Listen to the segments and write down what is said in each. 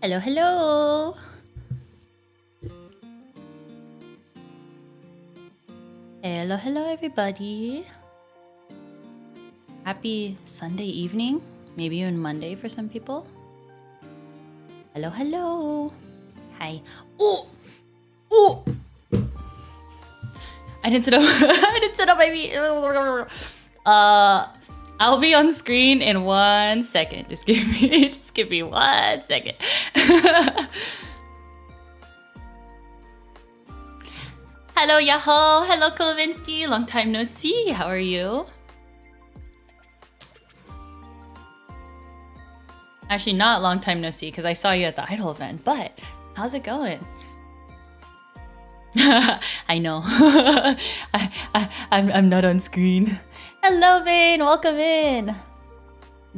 Hello, hello. Hello, hello, everybody. Happy Sunday evening, maybe even Monday for some people. Hello, hello. Hi. Oh, oh. I didn't sit up. I didn't sit up my feet. I'll be on screen in 1 second. Just give me 1 second. Hello, Yaho. Hello, Kolovinsky. Long time no see. How are you? Actually, not long time no see because I saw you at the Idol event. But how's it going? I know. I'm not on screen. Hello, Vane. Welcome in.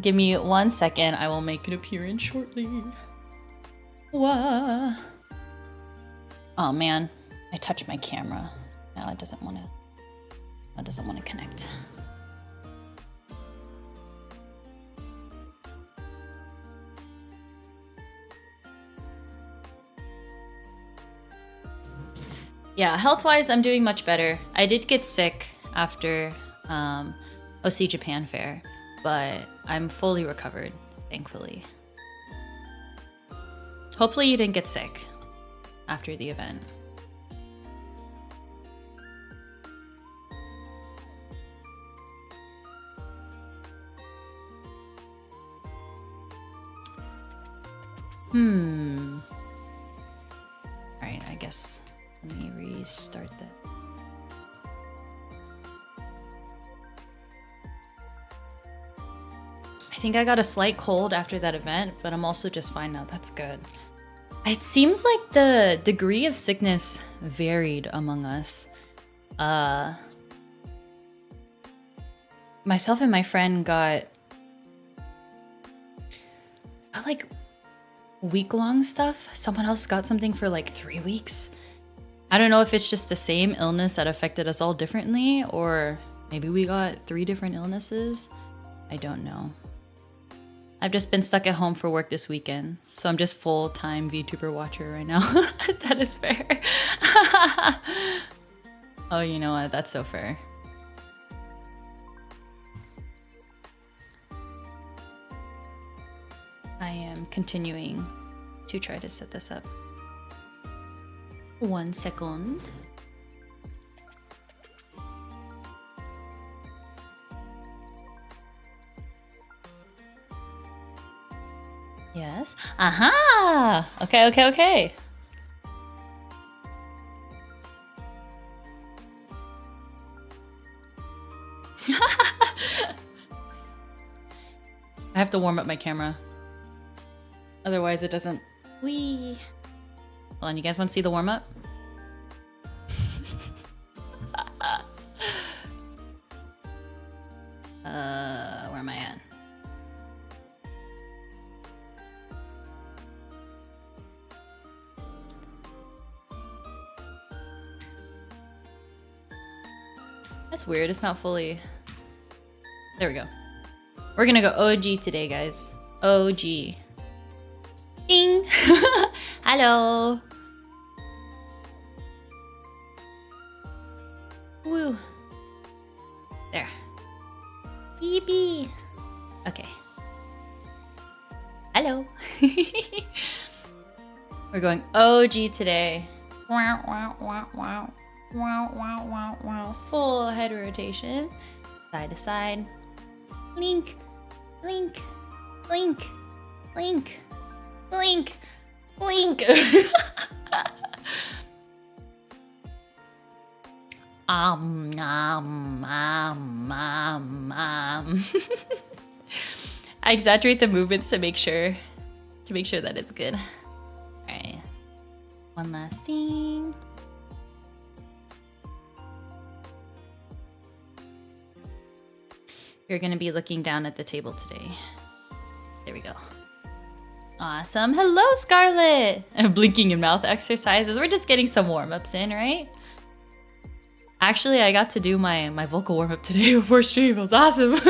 Give me 1 second. I will make an appearance shortly. Wah. Oh man, I touched my camera. Now it doesn't want to connect. Yeah, health-wise, I'm doing much better. I did get sick after OC Japan Fair, but I'm fully recovered, thankfully. Hopefully you didn't get sick after the event. Alright, I guess let me restart that. I think I got a slight cold after that event, but I'm also just fine now. That's good. It seems like the degree of sickness varied among us. Myself and my friend got like week-long stuff. Someone else got something for like 3 weeks. I don't know if it's just the same illness that affected us all differently, or maybe we got 3 different illnesses. I don't know. I've just been stuck at home for work this weekend, so I'm just full-time VTuber watcher right now. That is fair. Oh, you know what? That's so fair. I am continuing to try to set this up. 1 second. Yes. Aha! Okay, okay, okay. I have to warm up my camera. Otherwise it doesn't... Whee! Hold on, you guys want to see the warm-up? Where am I at? That's weird, it's not fully... There we go. We're gonna go OG today, guys. OG. Ding! Hello! Woo! There. Beep. Okay. Hello! We're going OG today. Wow, wow, wow, wow. Wow, wow, wow, wow. Full head rotation. Side to side. Blink, blink, blink, blink, blink, blink. I exaggerate the movements to make sure that it's good. All right. One last thing. You're gonna be looking down at the table today. There we go. Awesome. Hello, Scarlett. Blinking and mouth exercises. We're just getting some warm-ups in, right? Actually, I got to do my vocal warm-up today before stream. It was awesome.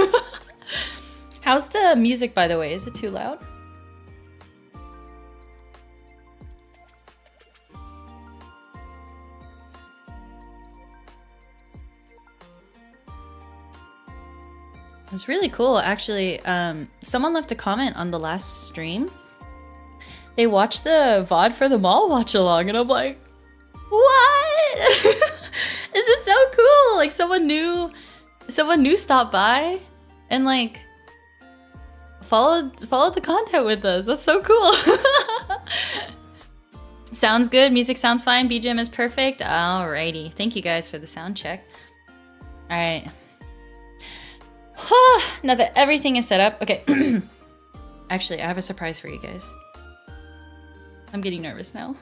How's the music, by the way? Is it too loud? was really cool, actually. Someone left a comment on the last stream. They watched the VOD for the mall watch along, and I'm like, what? This is so cool. Like someone new stopped by and like followed the content with us. That's so cool. Sounds good. Music sounds fine. BGM is perfect. Alrighty. Thank you guys for the sound check. All right. Now that everything is set up, okay. Actually, I have a surprise for you guys. I'm getting nervous now.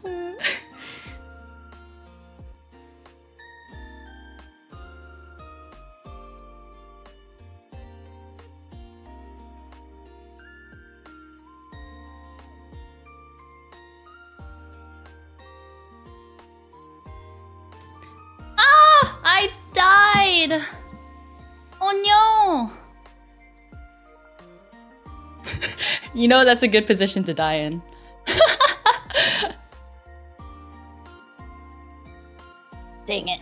I died! Oh no! You know that's a good position to die in. Dang it.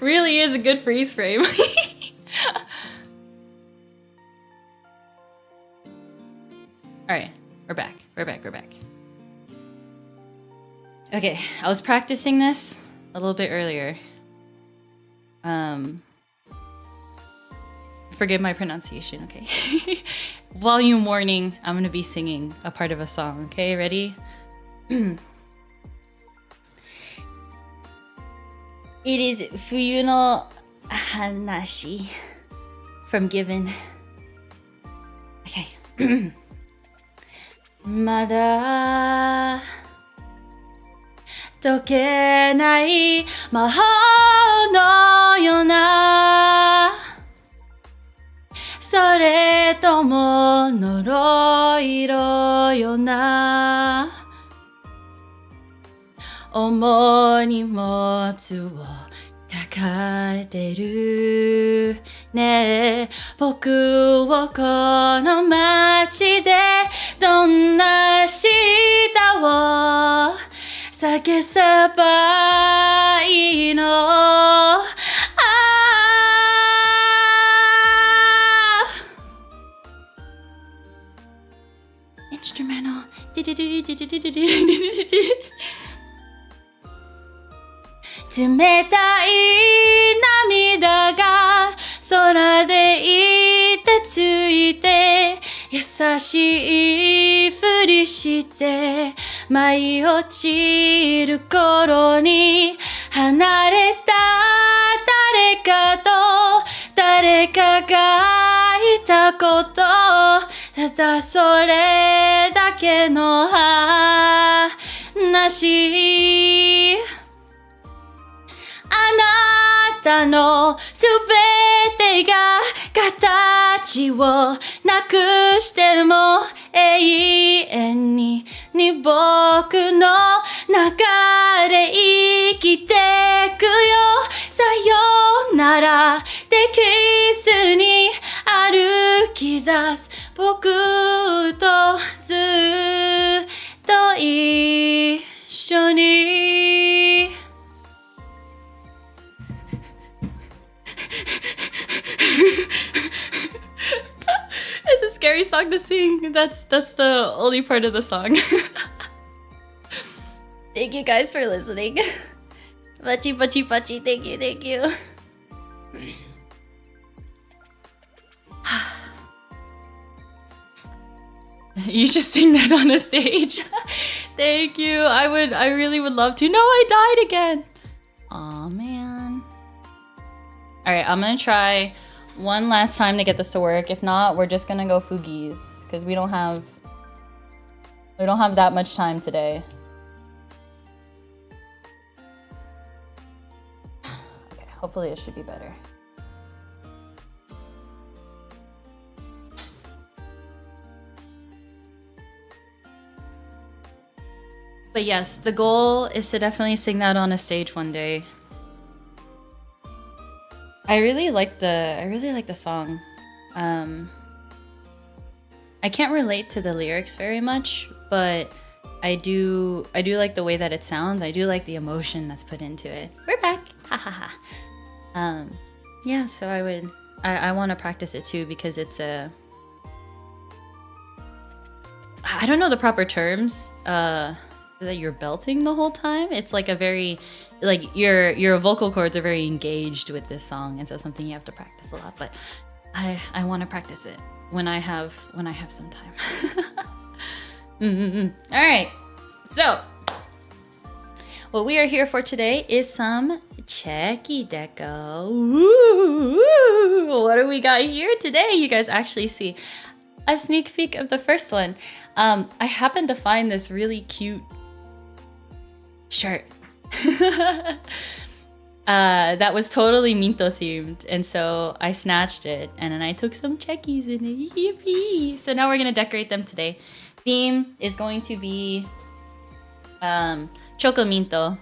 Really is a good freeze frame. Alright, we're back. Okay, I was practicing this a little bit earlier. Forgive my pronunciation, okay? Volume warning, I'm gonna be singing a part of a song, okay? Ready? It is Fuyu no Hanashi from Given. Okay. まだ解けない魔法のようなそれとも呪いのような重い荷物を抱えてるねえ僕をこの街でどんな舌を探せばいいのInstrumental 冷たい涙が空でいてついて優しいふりして舞い落ちる頃に離れた誰かと誰かがいたことただそれだけの話あなたのすべてが形をなくしても永遠に僕の中で生きてくよさよならでキスに歩き出す僕とずっと一緒にIt's a scary song to sing. That's the only part of the song. Thank you guys for listening. Bachi, bachi, bachi. Thank you. You should sing that on a stage. Thank you. I really would love to. No, I died again. Aw, man. Alright, I'm gonna try one last time to get this to work. If not, we're just gonna go Fugi's because we don't have that much time today. Okay, hopefully it should be better. But yes, the goal is to definitely sing that on a stage one day. I really like the song. I can't relate to the lyrics very much, but I do like the way that it sounds. I do like the emotion that's put into it. We're back. Ha ha ha. Yeah, so I want to practice it too because it's a, I don't know the proper terms, that you're belting the whole time. It's like a very, like your vocal cords are very engaged with this song, and so something you have to practice a lot. But I want to practice it when I have some time. All right, so what we are here for today is some Cheki Deco. Ooh, what do we got here today? You guys actually see a sneak peek of the first one. I happened to find this really cute shirt that was totally Minto themed, and so I snatched it and then I took some Chekis in it. Yippee! So now we're gonna decorate them today. Theme is going to be Choco Minto.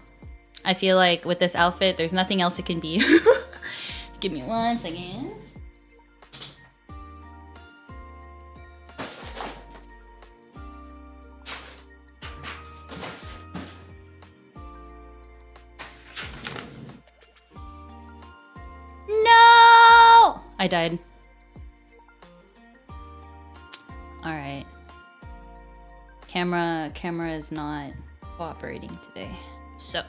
I feel like with this outfit, there's nothing else it can be. Give me 1 second. No! I died. All right. Camera is not cooperating today. So.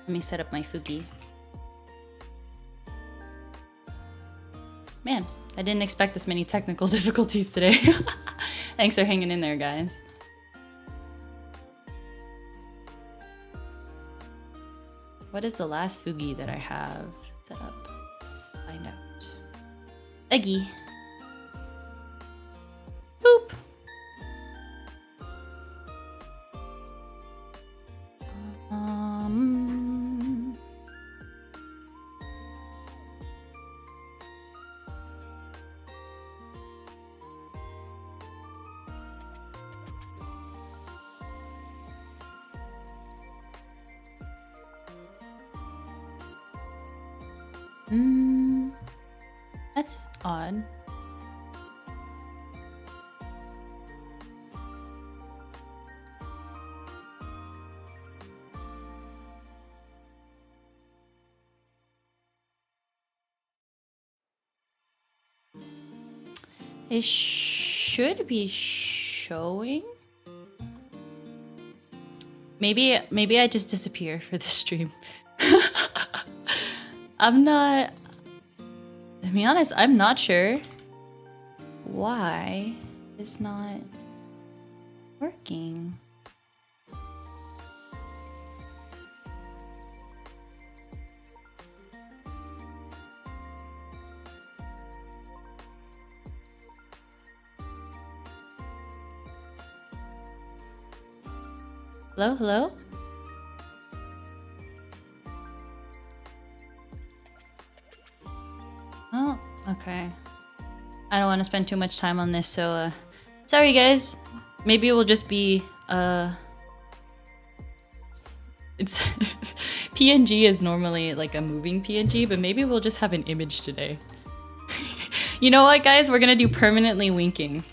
Let me set up my Fugi. Man, I didn't expect this many technical difficulties today. Thanks for hanging in there, guys. What is the last Fugi that I have set up? Let's find out. Eggy. Boop. That's odd. It should be showing. Maybe I just disappear for the stream. I'm not, to be honest, I'm not sure why it's not working. Hello, hello? Oh, okay. I don't want to spend too much time on this, so sorry guys. Maybe it will just be it's PNG is normally like a moving PNG, but maybe we'll just have an image today. You know what, guys? We're gonna do permanently winking.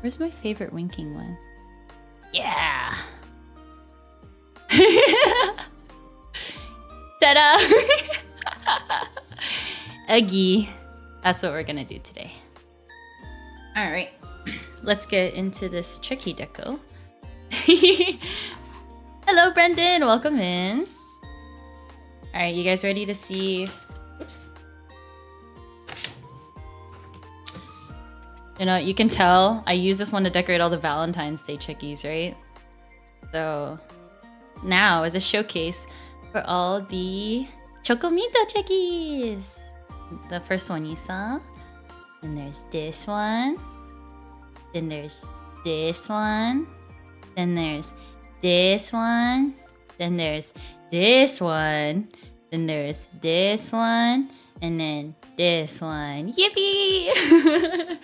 Where's my favorite winking one? Yeah! Ta-da! Uggy. That's what we're gonna do today. Alright, let's get into this Cheki Deco. Hello, Brendan! Welcome in. Alright, you guys ready to see... Oops. You know, you can tell I use this one to decorate all the Valentine's Day Chekis, right? So now is a showcase for all the Chocomito Chekis. The first one you saw. Then there's this one. Then there's this one. Then there's this one. Then there's this one. Then there's this one. And then this one. Yippee!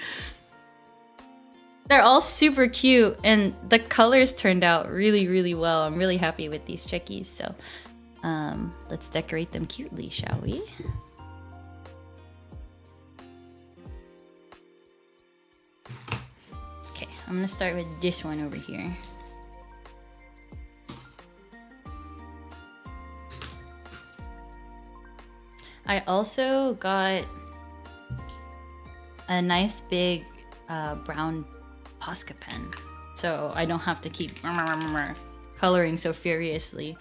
They're all super cute, and the colors turned out really, really well. I'm really happy with these Chekis, so let's decorate them cutely, shall we? Okay, I'm gonna start with this one over here. I also got a nice big brown Posca pen, so I don't have to keep coloring so furiously,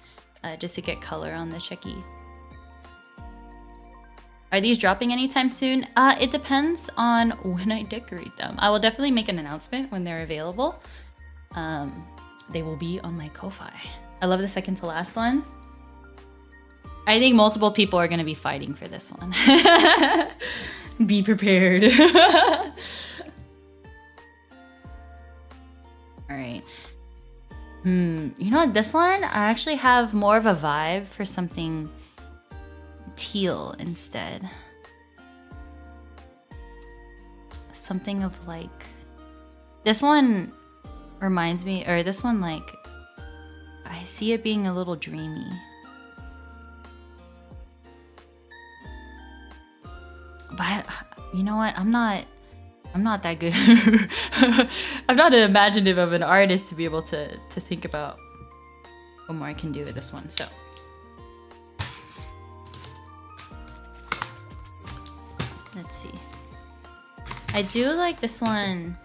just to get color on the Cheki. Are these dropping anytime soon? It depends on when I decorate them. I will definitely make an announcement when they're available. They will be on my Kofi. I love the second to last one. I think multiple people are going to be fighting for this one. Be prepared. Alright. You know what? This one, I actually have more of a vibe for something teal instead. Something of like... This one reminds me, or this one like... I see it being a little dreamy. But you know what? I'm not that good. I'm not as imaginative of an artist to be able to think about what more I can do with this one. So let's see. I do like this one.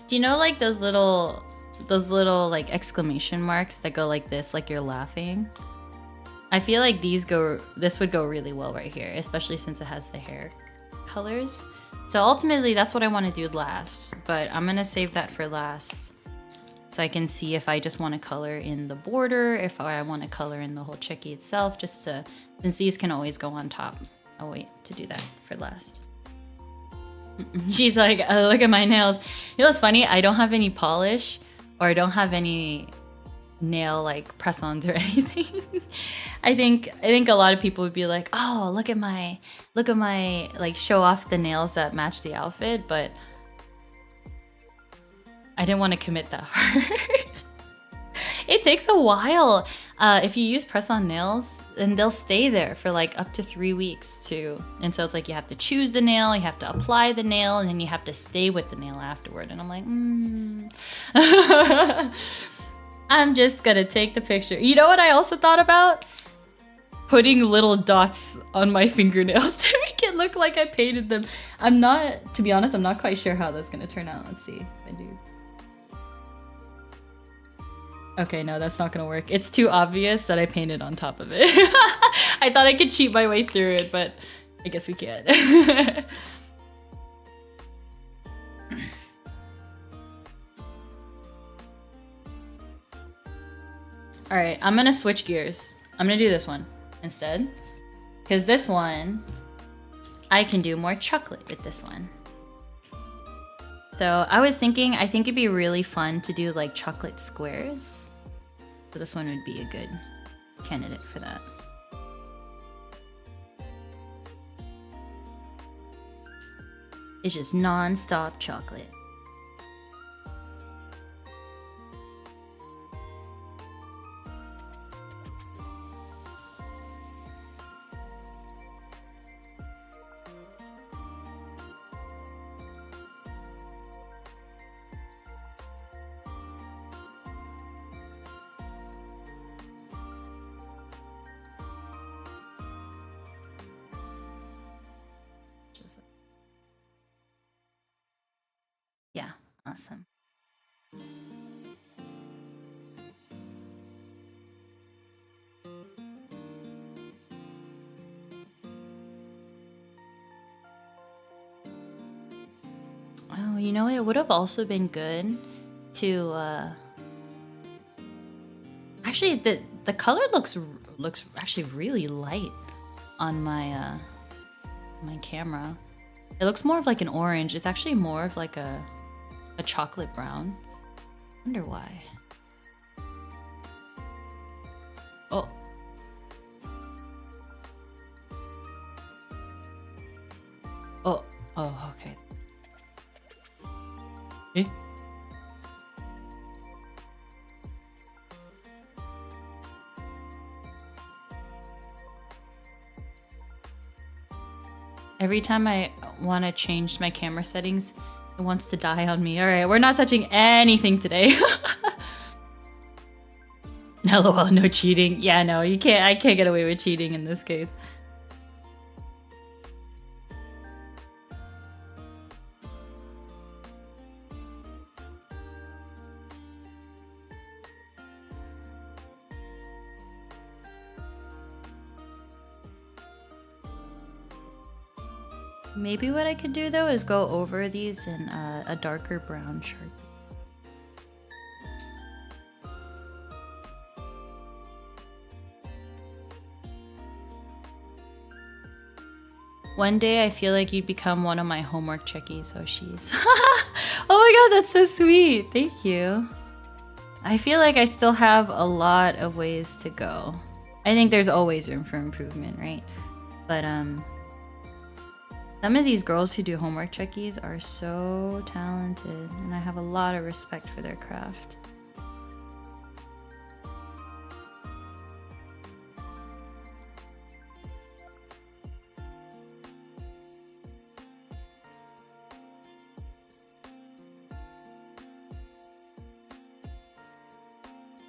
Do you know like those little like exclamation marks that go like this, like you're laughing? I feel like this would go really well right here, especially since it has the hair colors. So ultimately, that's what I want to do last, but I'm gonna save that for last so I can see if I just want to color in the border, if I want to color in the whole Cheki itself, just to, since these can always go on top. I'll wait to do that for last. She's like, oh, look at my nails. You know what's funny? I don't have any polish, or I don't have any nail like press-ons or anything. I think a lot of people would be like, oh, look at my like show off the nails that match the outfit, but I didn't want to commit that hard. It takes a while. If you use press-on nails, then they'll stay there for like up to 3 weeks too. And so it's like you have to choose the nail, you have to apply the nail, and then you have to stay with the nail afterward. And I'm like, I'm just gonna take the picture. You know what I also thought about? Putting little dots on my fingernails to make it look like I painted them. To be honest, I'm not quite sure how that's gonna turn out. Let's see if I do. Okay, no, that's not gonna work. It's too obvious that I painted on top of it. I thought I could cheat my way through it, but I guess we can't. Alright, I'm gonna switch gears. I'm gonna do this one instead. Because this one, I can do more chocolate with this one. So I was thinking, I think it'd be really fun to do like chocolate squares. So this one would be a good candidate for that. It's just non-stop chocolate. Yeah, awesome. Oh, you know, it would have also been good to actually the color looks actually really light on my my camera. It looks more of like an orange. It's actually more of like a chocolate brown. Wonder why. Oh, okay. Eh? Every time I want to change my camera settings, it wants to die on me. All right, we're not touching anything today. LOL, no cheating. Yeah, no, you can't. I can't get away with cheating in this case. Maybe what I could do though is go over these in a darker brown Sharpie. One day I feel like you'd become one of my homework checkies. Oh, she's. Oh my god, that's so sweet. Thank you. I feel like I still have a lot of ways to go. I think there's always room for improvement, right? But some of these girls who do homework checkies are so talented, and I have a lot of respect for their craft.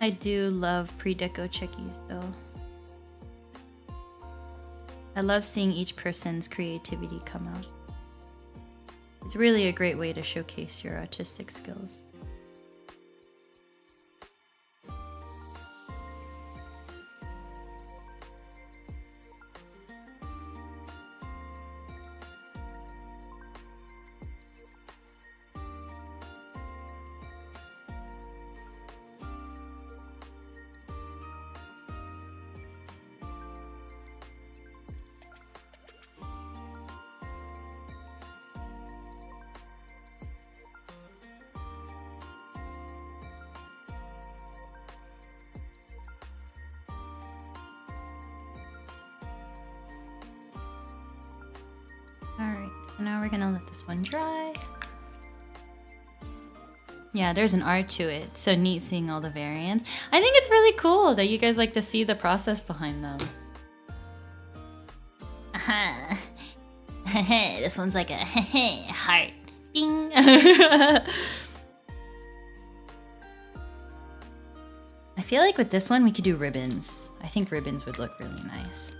I do love pre-deco checkies though. I love seeing each person's creativity come out. It's really a great way to showcase your artistic skills. Alright, so now we're gonna let this one dry. Yeah, there's an art to it. So neat seeing all the variants. I think it's really cool that you guys like to see the process behind them. Aha. This one's like a heart. Bing. I feel like with this one we could do ribbons. I think ribbons would look really nice.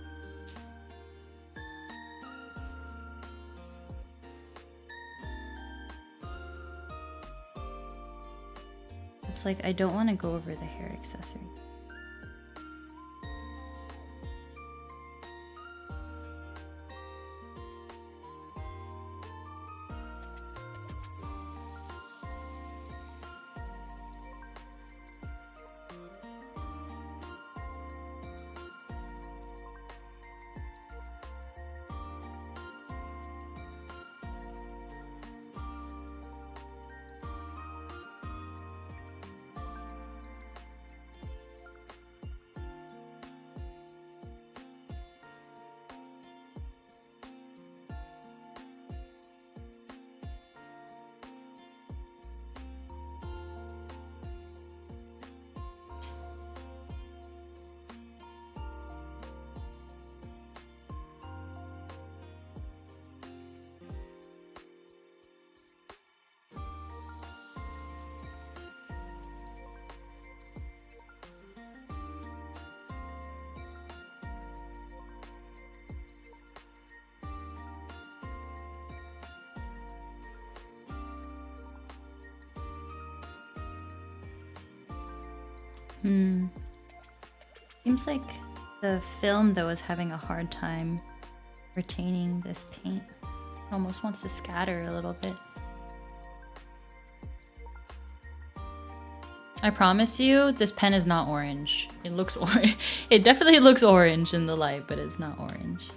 It's like I don't want to go over the hair accessory. Seems like the film though is having a hard time retaining this paint. It almost wants to scatter a little bit. I promise you, this pen is not orange. It looks orange. It definitely looks orange in the light, but it's not orange.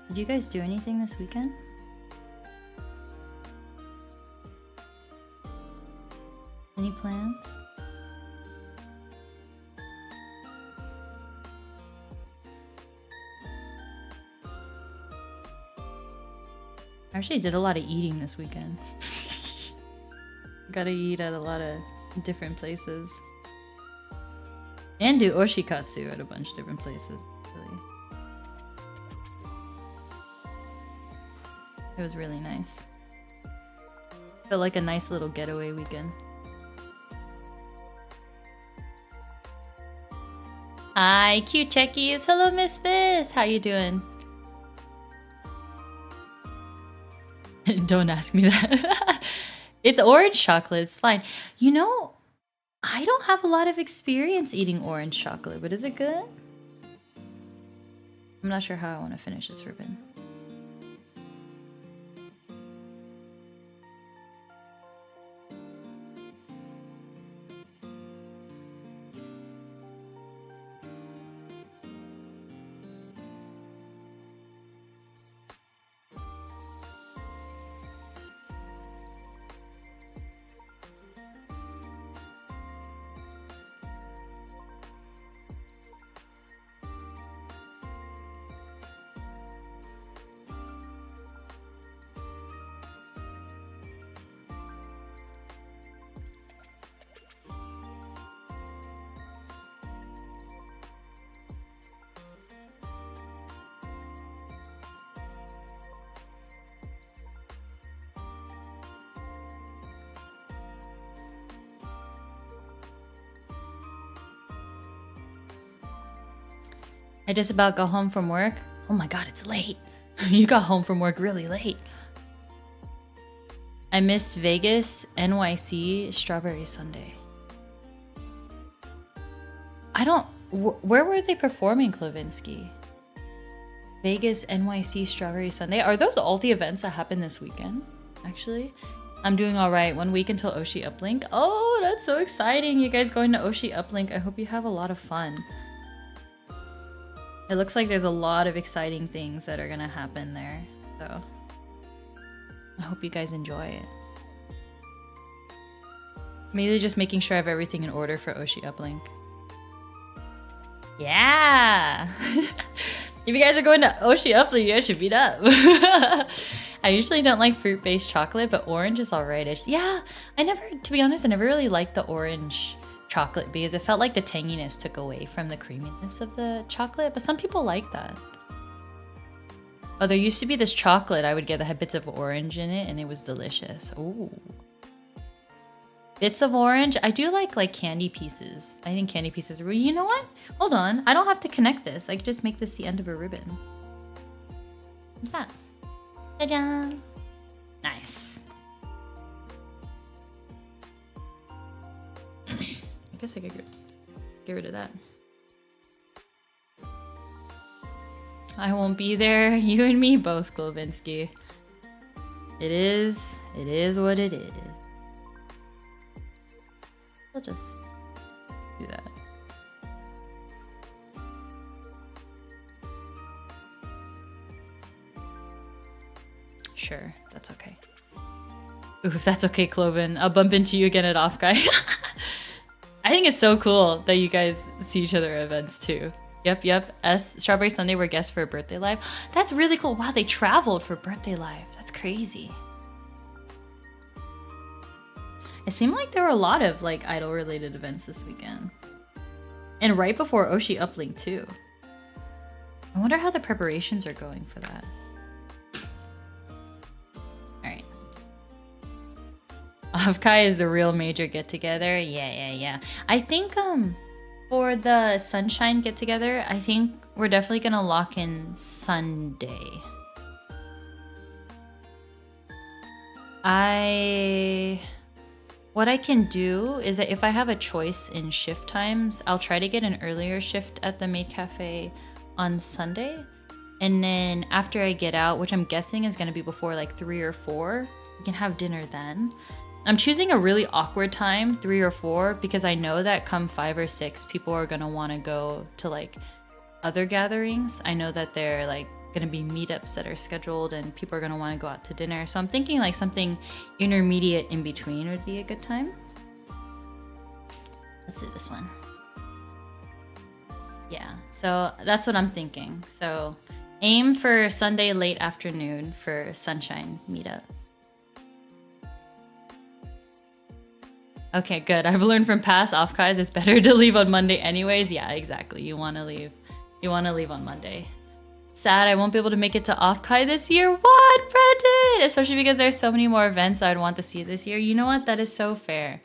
Did you guys do anything this weekend? Any plans? I actually did a lot of eating this weekend. Gotta eat at a lot of different places. And do oshikatsu at a bunch of different places, really. It was really nice. Felt like a nice little getaway weekend. Hi, cute Chekis. Hello, Miss Fiss. How you doing? Don't ask me that. It's orange chocolate. It's fine. You know, I don't have a lot of experience eating orange chocolate, but is it good? I'm not sure how I want to finish this ribbon. I just about got home from work. Oh my god, it's late. You got home from work really late. I missed Vegas, NYC, Strawberry Sunday. I don't... Where were they performing, Klovinsky? Vegas, NYC, Strawberry Sunday. Are those all the events that happened this weekend, actually? I'm doing all right. 1 week until Oshi Uplink. Oh, that's so exciting. You guys going to Oshi Uplink. I hope you have a lot of fun. It looks like there's a lot of exciting things that are gonna happen there. So I hope you guys enjoy it. Mainly just making sure I have everything in order for Oshi Uplink. Yeah! If you guys are going to Oshi Uplink, you guys should meet up. I usually don't like fruit-based chocolate, but orange is alright. Yeah, to be honest, I never really liked the orange chocolate because it felt like the tanginess took away from the creaminess of the chocolate, but some people like that. Oh, there used to be this chocolate I would get that had bits of orange in it, and it was delicious. Ooh. Bits of orange? I do like candy pieces. I think candy pieces are... You know what? Hold on. I don't have to connect this. I could just make this the end of a ribbon. Like that. Ta-da! Nice. I guess I could get rid of that. I won't be there. You and me both, Glovinsky. It is what it is. I'll just do that. Sure, that's okay. Ooh, if that's okay, Cloven. I'll bump into you again at Off Guy. I think it's so cool that you guys see each other at events too. Yep. Strawberry Sunday were guests for a birthday live. That's really cool. Wow, they traveled for birthday live. That's crazy. It seemed like there were a lot of like idol related events this weekend. And right before Oshi Uplink too. I wonder how the preparations are going for that. Alright. Avkai is the real major get-together. Yeah. I think for the Sunshine get-together, I think we're definitely gonna lock in Sunday. What I can do is that if I have a choice in shift times, I'll try to get an earlier shift at the Maid Cafe on Sunday. And then after I get out, which I'm guessing is gonna be before like 3 or 4, we can have dinner then. I'm choosing a really awkward time, 3 or 4, because I know that come 5 or 6, people are gonna wanna go to like other gatherings. I know that they're like gonna be meetups that are scheduled and people are gonna wanna go out to dinner. So I'm thinking like something intermediate in between would be a good time. Let's do this one. Yeah, so that's what I'm thinking. So aim for Sunday late afternoon for sunshine meetup. Okay, good. I've learned from past off-kais it's better to leave on Monday anyways. Yeah, exactly. You want to leave. You want to leave on Monday. Sad I won't be able to make it to off-kai this year. What, Brendan? Especially because there's so many more events I'd want to see this year. You know what? That is so fair.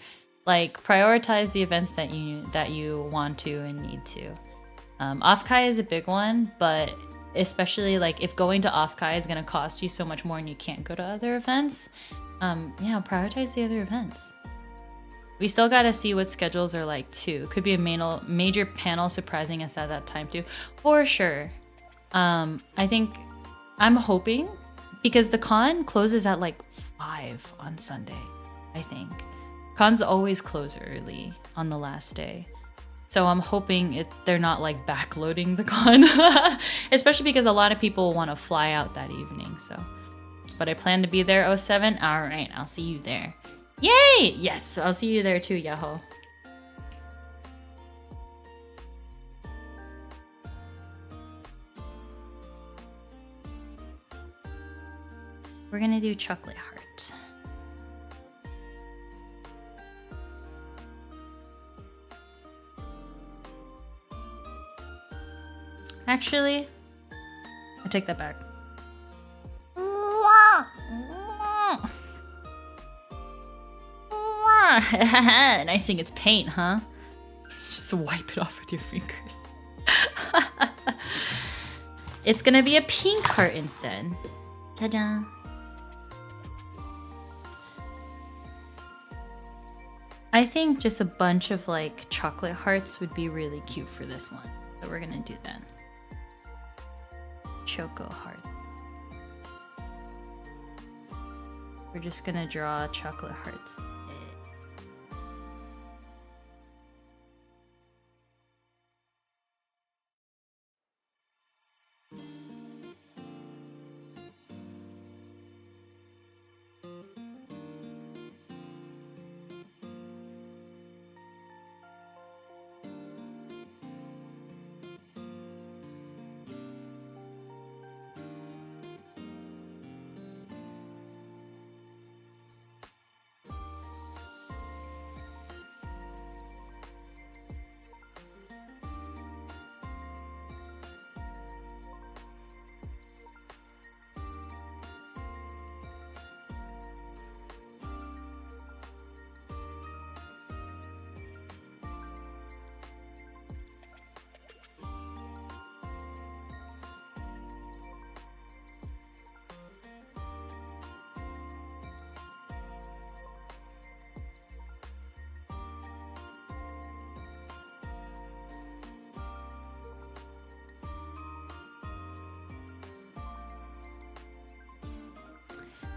Like, prioritize the events that you want to and need to. Off-kai is a big one, but especially like if going to off-kai is going to cost you so much more and you can't go to other events, yeah, prioritize the other events. We still got to see what schedules are like too. Could be a major panel surprising us at that time too. For sure. I think I'm hoping because the con closes at like 5 on Sunday, I think. Cons always close early on the last day. So I'm hoping they're not like backloading the con, especially because a lot of people want to fly out that evening. So, but I plan to be there 07. All right, I'll see you there. Yay! Yes, I'll see you there too, Yaho. We're gonna do chocolate heart. Actually, I take that back. Nice thing it's paint, huh? Just wipe it off with your fingers. It's gonna be a pink heart instead. Ta-da! I think just a bunch of like chocolate hearts would be really cute for this one. So we're gonna do that. Choco heart. We're just gonna draw chocolate hearts.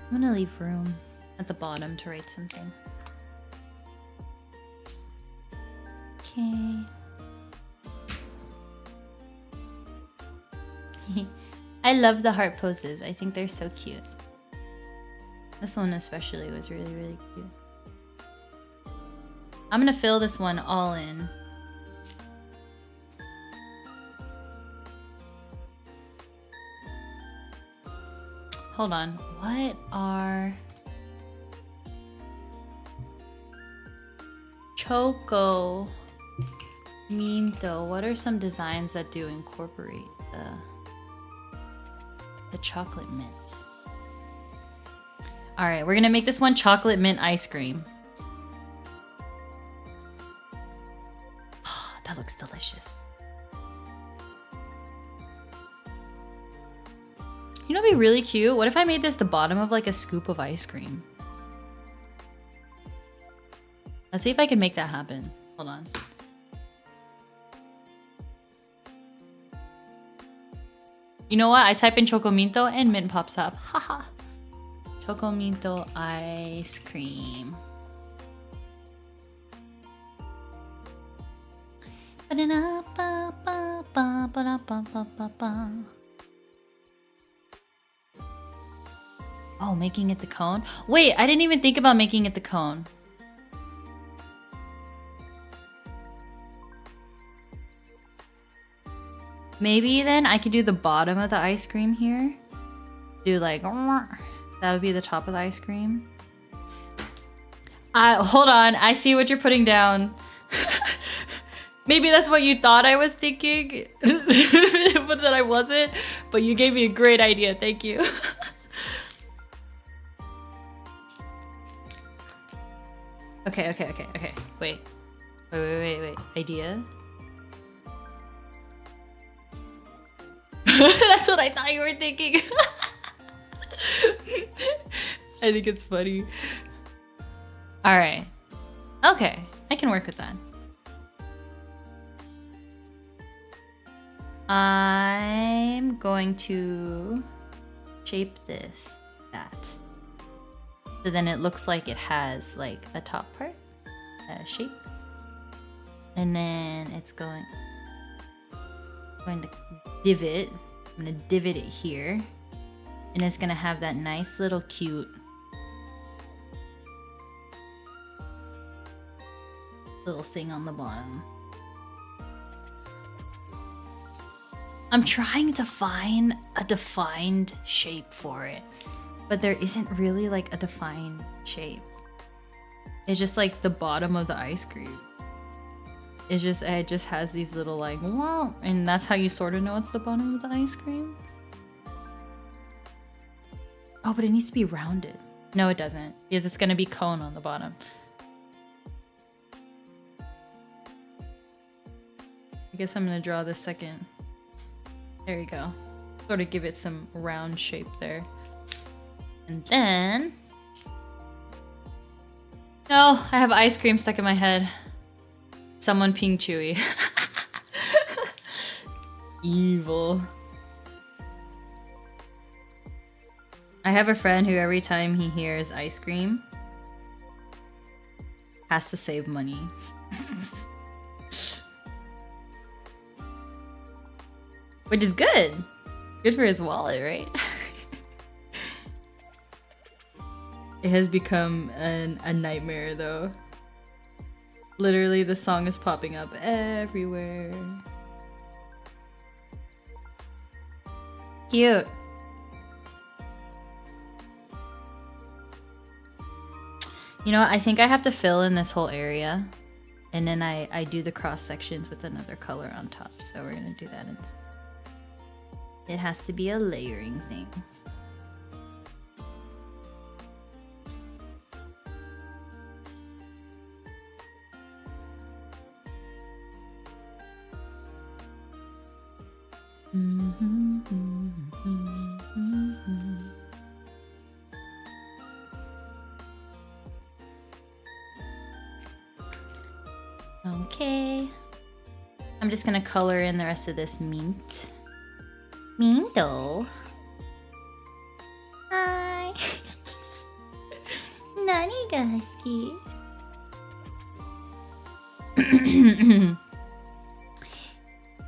I'm gonna leave room at the bottom to write something. Okay. I love the heart poses. I think they're so cute. This one especially was really, really cute. I'm gonna fill this one all in. Hold on, what are Choco Minto? What are some designs that do incorporate the chocolate mint? All right, we're gonna make this one chocolate mint ice cream. Oh, that looks delicious. You know what'd be really cute? What if I made this the bottom of like a scoop of ice cream? Let's see if I can make that happen. Hold on. You know what? I type in Choco Minto and mint pops up. Haha. Choco Minto ice cream. Oh, making it the cone? Wait, I didn't even think about making it the cone. Maybe then I could do the bottom of the ice cream here. Do like, that would be the top of the ice cream. Hold on, I see what you're putting down. Maybe that's what you thought I was thinking, but that I wasn't. But you gave me a great idea, thank you. Okay. Wait. Idea? That's what I thought you were thinking. I think it's funny. Alright. Okay, I can work with that. I'm going to shape this, that. So then it looks like it has like a top part, shape. And then it's going to divot. I'm gonna divot it here. And it's gonna have that nice little cute little thing on the bottom. I'm trying to find a defined shape for it, but there isn't really like a defined shape. It's just like the bottom of the ice cream. It just has these little like, wow, and that's how you sort of know it's the bottom of the ice cream. Oh, but it needs to be rounded. No, it doesn't, because it's gonna be cone on the bottom. I guess I'm gonna draw the second. There you go. Sort of give it some round shape there. And then... No, I have ice cream stuck in my head. Someone ping Chewy. Evil. I have a friend who every time he hears ice cream has to save money. Which is good. Good for his wallet, right? It has become a nightmare though. Literally the song is popping up everywhere. Cute. You know what? I think I have to fill in this whole area. And then I do the cross sections with another color on top. So we're gonna do that instead. It has to be a layering thing. Okay. I'm just gonna color in the rest of this mint. Minto. Hi. Nani ga suki?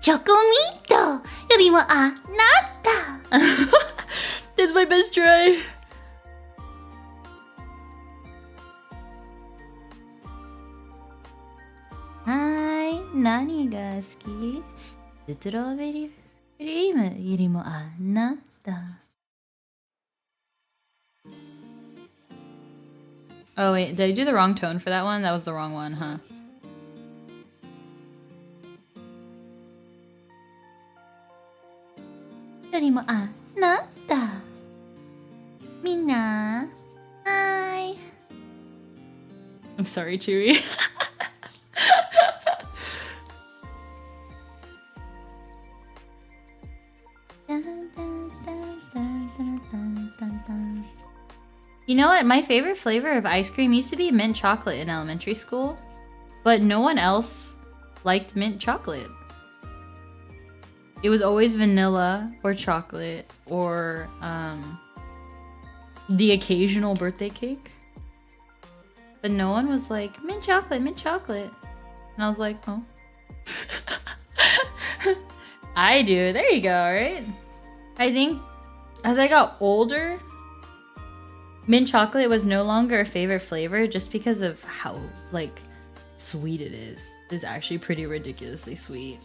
Choco minto yori mo anatta. That's my best try. Hi, nani ga suki? Strawberry cream yori mo anatta. Oh wait, did I do the wrong tone for that one? That was the wrong one, huh? Yori mo anatta. Minna. Hi. I'm sorry, Chewy. You know what? My favorite flavor of ice cream used to be mint chocolate in elementary school, but no one else liked mint chocolate. It was always vanilla or chocolate or the occasional birthday cake. But no one was like, mint chocolate, mint chocolate. And I was like, oh. I do. There you go, right? I think as I got older, mint chocolate was no longer a favorite flavor just because of how, like, sweet it is. It's actually pretty ridiculously sweet.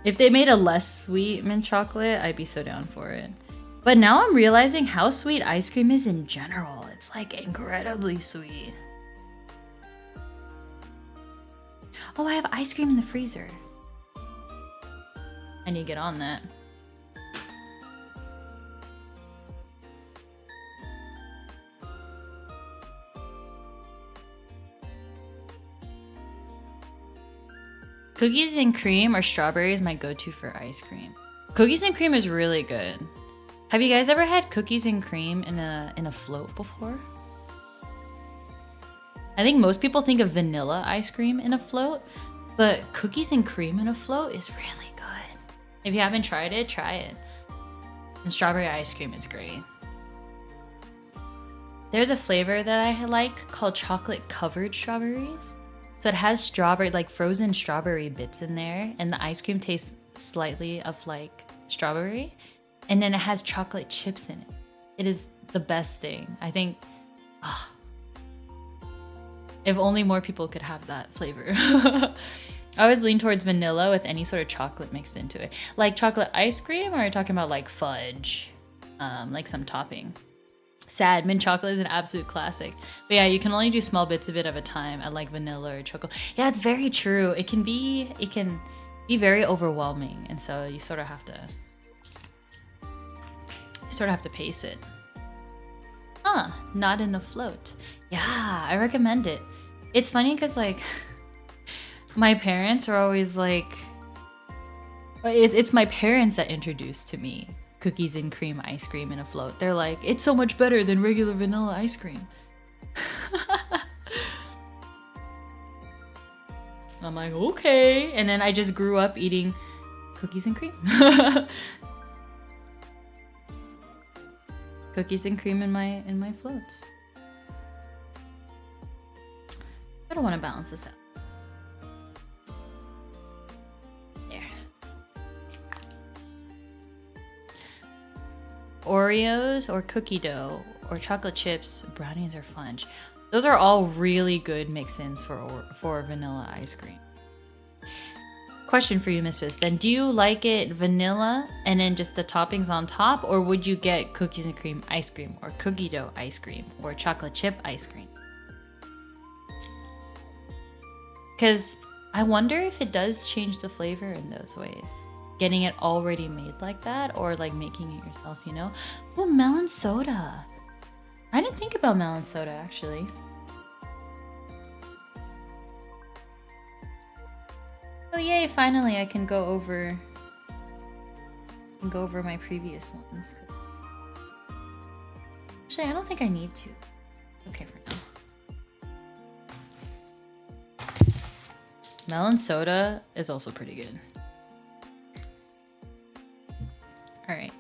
If they made a less sweet mint chocolate, I'd be so down for it. But now I'm realizing how sweet ice cream is in general. It's like incredibly sweet. Oh, I have ice cream in the freezer. I need to get on that. Cookies and cream or strawberry is my go-to for ice cream. Cookies and cream is really good. Have you guys ever had cookies and cream in a float before? I think most people think of vanilla ice cream in a float, but cookies and cream in a float is really good. If you haven't tried it, try it. And strawberry ice cream is great. There's a flavor that I like called chocolate covered strawberries. So it has strawberry, like frozen strawberry bits in there, and the ice cream tastes slightly of like strawberry, and then it has chocolate chips in it. It is the best thing. I think, if only more people could have that flavor. I always lean towards vanilla with any sort of chocolate mixed into it. Like chocolate ice cream, or are you talking about like fudge? Like some topping. Sad, mint chocolate is an absolute classic. But yeah, you can only do small bits of it at a time. I like vanilla or chocolate. Yeah, it's very true. It can be very overwhelming, and so you sort of have to pace it. Not in a float. Yeah, I recommend it. It's funny because like my parents are always like, it's my parents that introduced to me cookies and cream ice cream in a float. They're like, it's so much better than regular vanilla ice cream. I'm like, okay. And then I just grew up eating cookies and cream. Cookies and cream in my floats. I don't want to balance this out. Oreos or cookie dough or chocolate chips, brownies or fudge. Those are all really good mix-ins for vanilla ice cream. Question for you, Miss Fizz. Then do you like it vanilla and then just the toppings on top, or would you get cookies and cream ice cream or cookie dough ice cream or chocolate chip ice cream? Because I wonder if it does change the flavor in those ways. Getting it already made like that, or like making it yourself, you know? Oh, melon soda. I didn't think about melon soda actually. Oh yay, finally I can go over my previous ones. Actually, I don't think I need to. Okay for now. Melon soda is also pretty good. All right.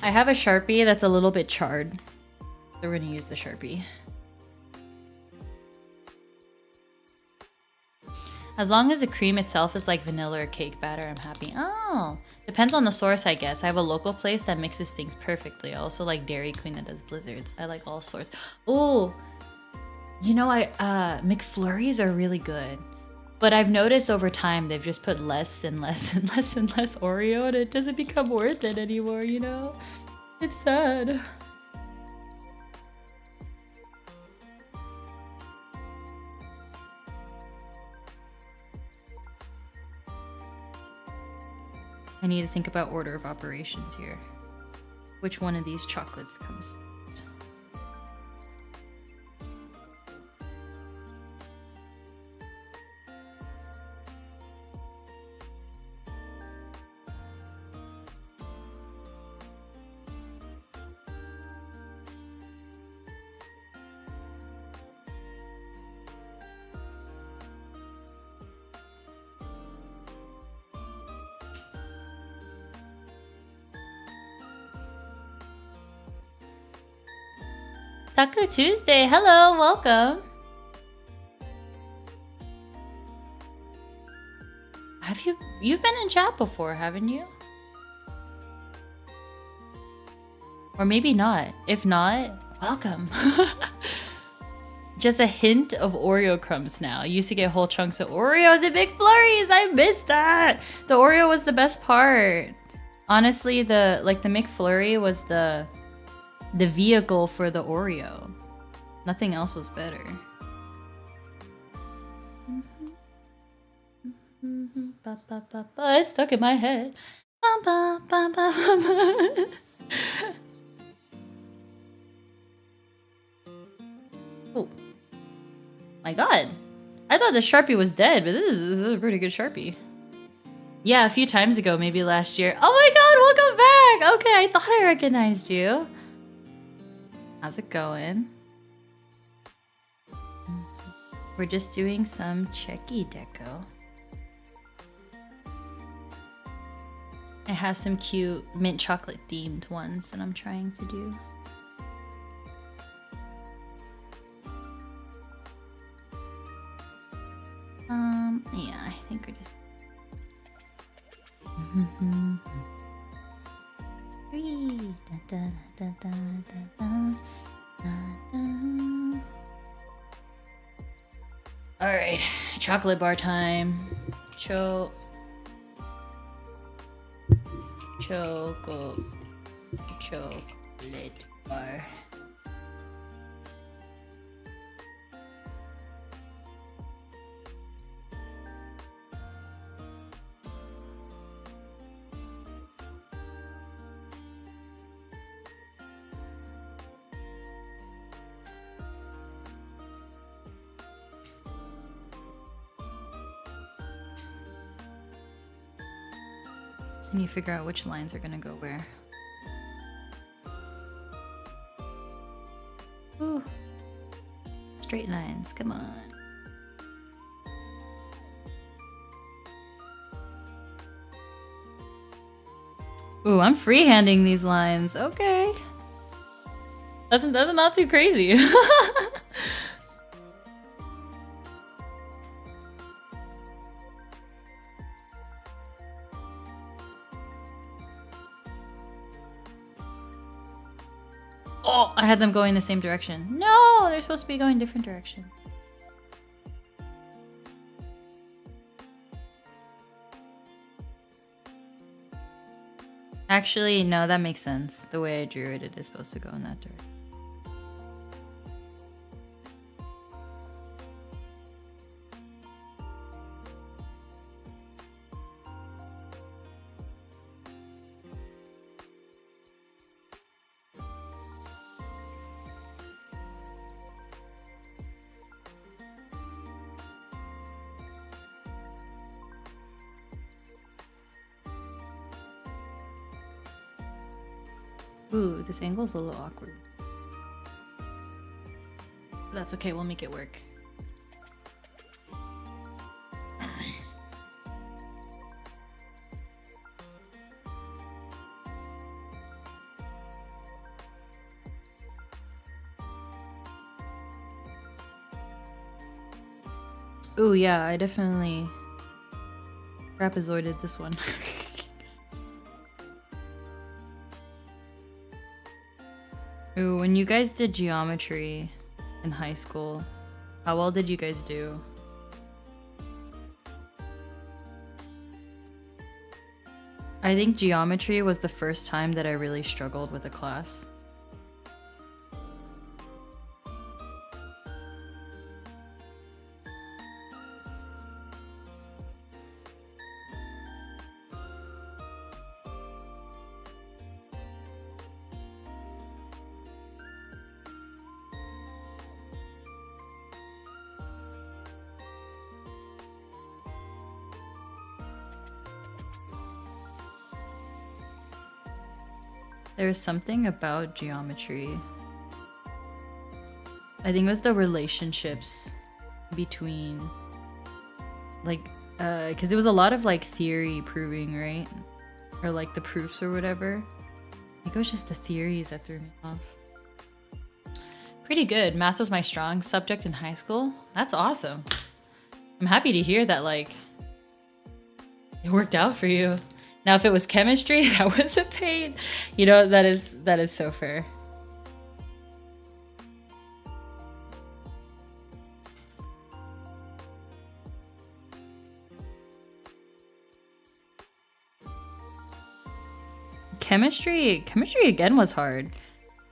I have a Sharpie that's a little bit charred, so we're gonna use the Sharpie. As long as the cream itself is like vanilla or cake batter, I'm happy. Oh, depends on the source, I guess. I have a local place that mixes things perfectly. I also like Dairy Queen that does blizzards. I like all sorts. Oh, you know, McFlurries are really good. But I've noticed over time they've just put less and less and less and less Oreo, and it doesn't become worth it anymore, you know? It's sad. I need to think about order of operations here. Which one of these chocolates comes first? Taco Tuesday, hello, welcome. You've been in chat before, haven't you? Or maybe not. If not, welcome. just a hint of Oreo crumbs now. I used to get whole chunks of Oreos and big flurries. I missed that. The Oreo was the best part. Honestly, the McFlurry was the vehicle for the Oreo. Nothing else was better. It's stuck in my head. Oh my god. I thought the Sharpie was dead, but this is a pretty good Sharpie. Yeah, a few times ago, maybe last year. Oh my god, welcome back! Okay, I thought I recognized you. How's it going? We're just doing some Cheki deco. I have some cute mint chocolate themed ones that I'm trying to do. Yeah, I think we're just... Alright, chocolate bar time. Choco chocolate bar. And you figure out which lines are gonna go where. Ooh. Straight lines, come on. Ooh, I'm freehanding these lines. Okay. That's not too crazy. Oh, I had them going the same direction. No, they're supposed to be going different directions. Actually, no, that makes sense. The way I drew it, it is supposed to go in that direction. Ooh, this angle's a little awkward. That's okay, we'll make it work. Ooh, yeah, I definitely trapezoided this one. Ooh, when you guys did geometry in high school, how well did you guys do? I think geometry was the first time that I really struggled with a class. There's something about geometry. I think it was the relationships between, like, because it was a lot of like theory proving, right? Or like the proofs or whatever. I think it was just the theories that threw me off. Pretty good. Math was my strong subject in high school. That's awesome. I'm happy to hear that, like, it worked out for you. Now, if it was chemistry, that was a pain. You know, that is so fair. chemistry again was hard.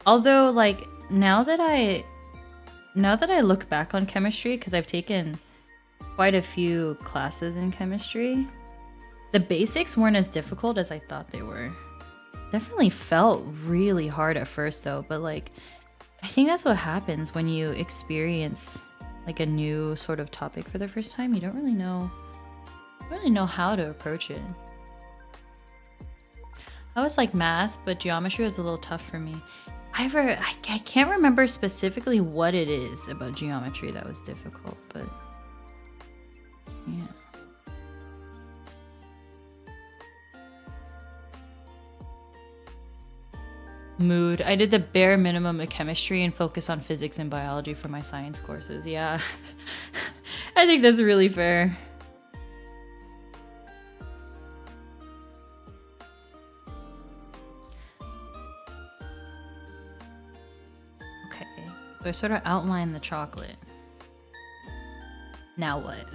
Although, like, now that I look back on chemistry, because I've taken quite a few classes in chemistry, the basics weren't as difficult as I thought they were. Definitely felt really hard at first though, but like, I think that's what happens when you experience like a new sort of topic for the first time. You don't really know how to approach it. I was like math, but geometry was a little tough for me. I can't remember specifically what it is about geometry that was difficult, but yeah. Mood. I did the bare minimum of chemistry and focus on physics and biology for my science courses. Yeah. I think that's really fair. Okay. So I sort of outlined the chocolate. Now what?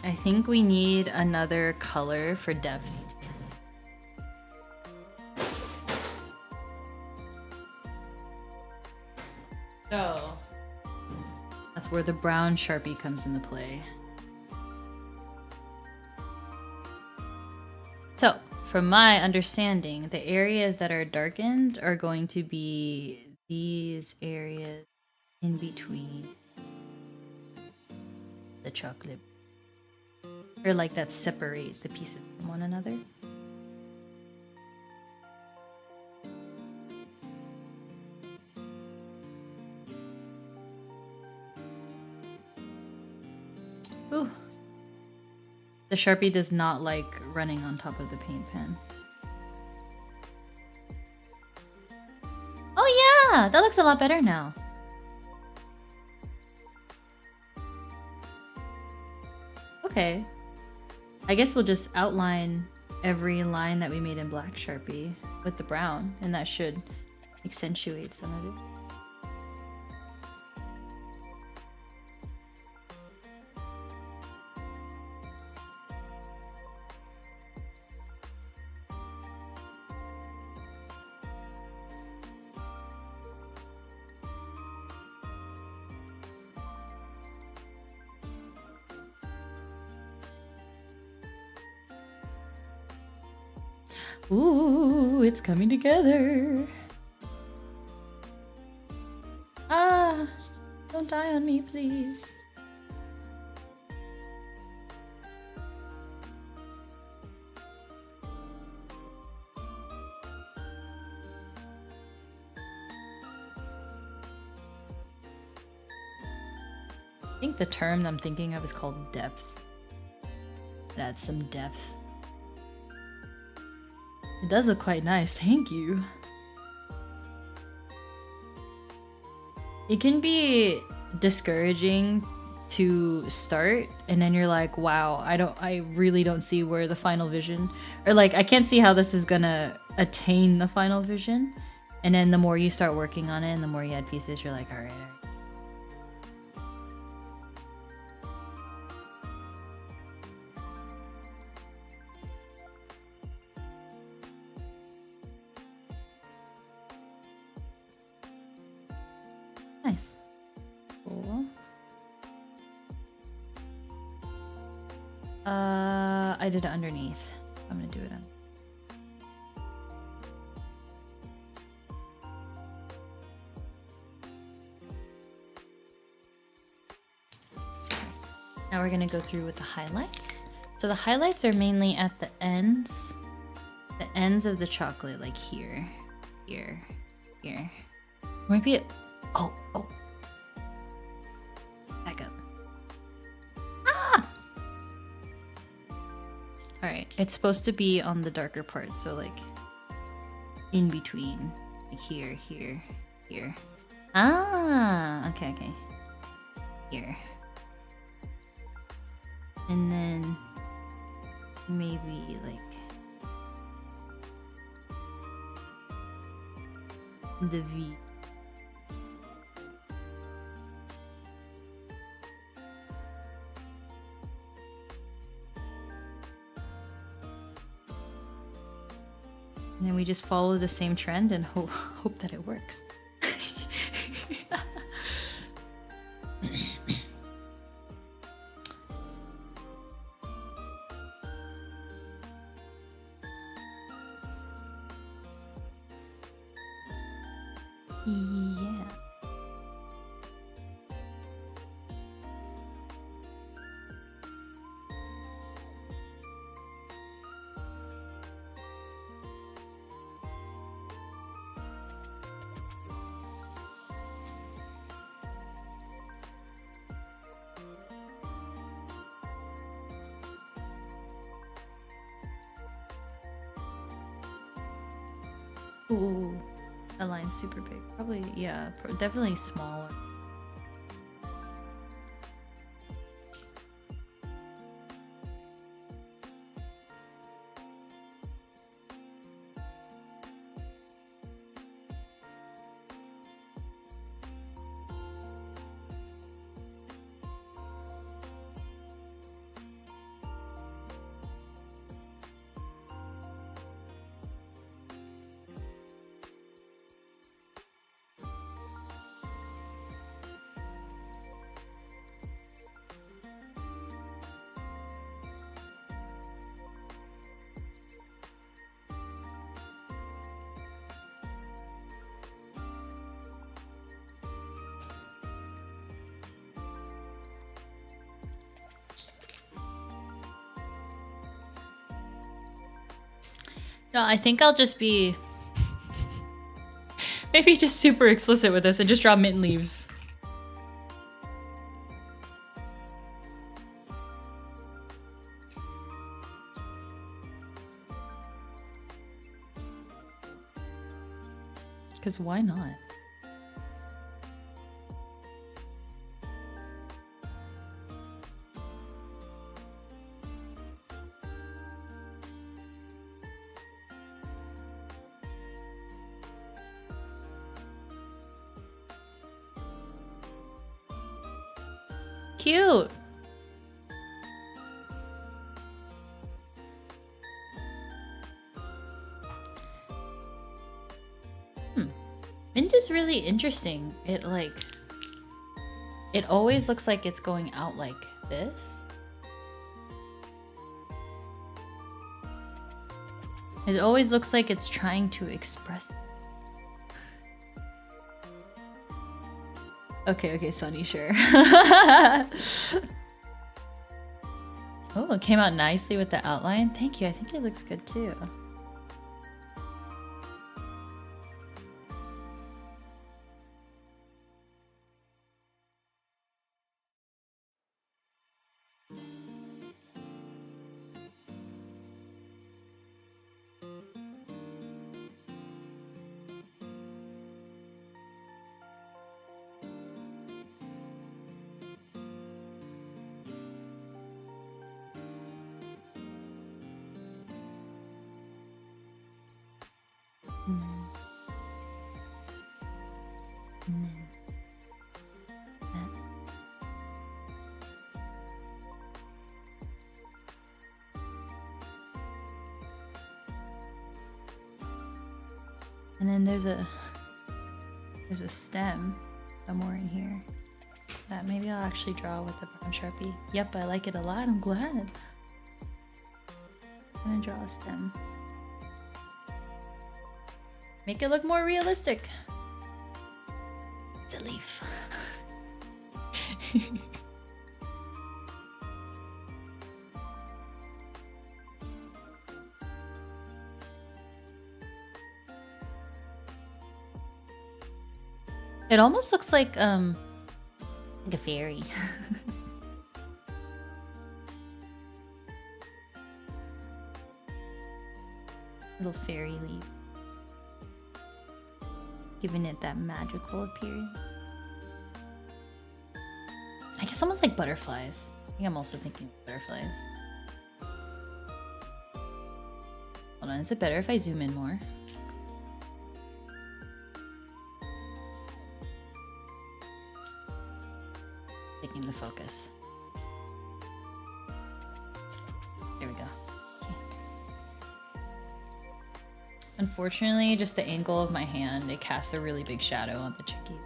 I think we need another color for depth. So that's where the brown Sharpie comes into play. So from my understanding, the areas that are darkened are going to be these areas in between the chocolate. Or like that separate the pieces from one another. Ooh. The Sharpie does not like running on top of the paint pen. Oh yeah, that looks a lot better now. Okay. I guess we'll just outline every line that we made in black Sharpie with the brown, and that should accentuate some of it. Ooh, it's coming together. Ah, don't die on me, please. I think the term I'm thinking of is called depth. It adds some depth. It does look quite nice, thank you. It can be discouraging to start and then you're like, wow, I really don't see where the final vision, or like I can't see how this is gonna attain the final vision. And then the more you start working on it and the more you add pieces, you're like, all right. Nice. Cool. I did it underneath. I'm gonna do it on. Now we're gonna go through with the highlights. So the highlights are mainly at the ends of the chocolate, like here, here, here. Maybe it, oh. Back up. Ah! Alright, it's supposed to be on the darker part, so like in between. Like here, here, here. Ah, okay. Here. And then maybe like the V. And then we just follow the same trend and hope that it works. Yeah. Ooh, that line's super big. Probably, yeah, definitely smaller. No, I think I'll just be maybe just super explicit with this and just draw mitten leaves. Because why not? Cute. Mint is really interesting. It always looks like it's going out like this. It always looks like it's trying to express. Okay, Soni, sure. Oh, it came out nicely with the outline. Thank you. I think it looks good too. And then there's a stem somewhere in here that maybe I'll actually draw with a brown Sharpie. Yep, I like it a lot. I'm glad. I'm gonna draw a stem. Make it look more realistic. It's a leaf. It almost looks like a fairy. Little fairy leaf. Giving it that magical appearance. I guess almost like butterflies. I think I'm also thinking of butterflies. Hold on, is it better if I zoom in more? blocking the focus. There we go. Okay. Unfortunately, just the angle of my hand, it casts a really big shadow on the Cheki.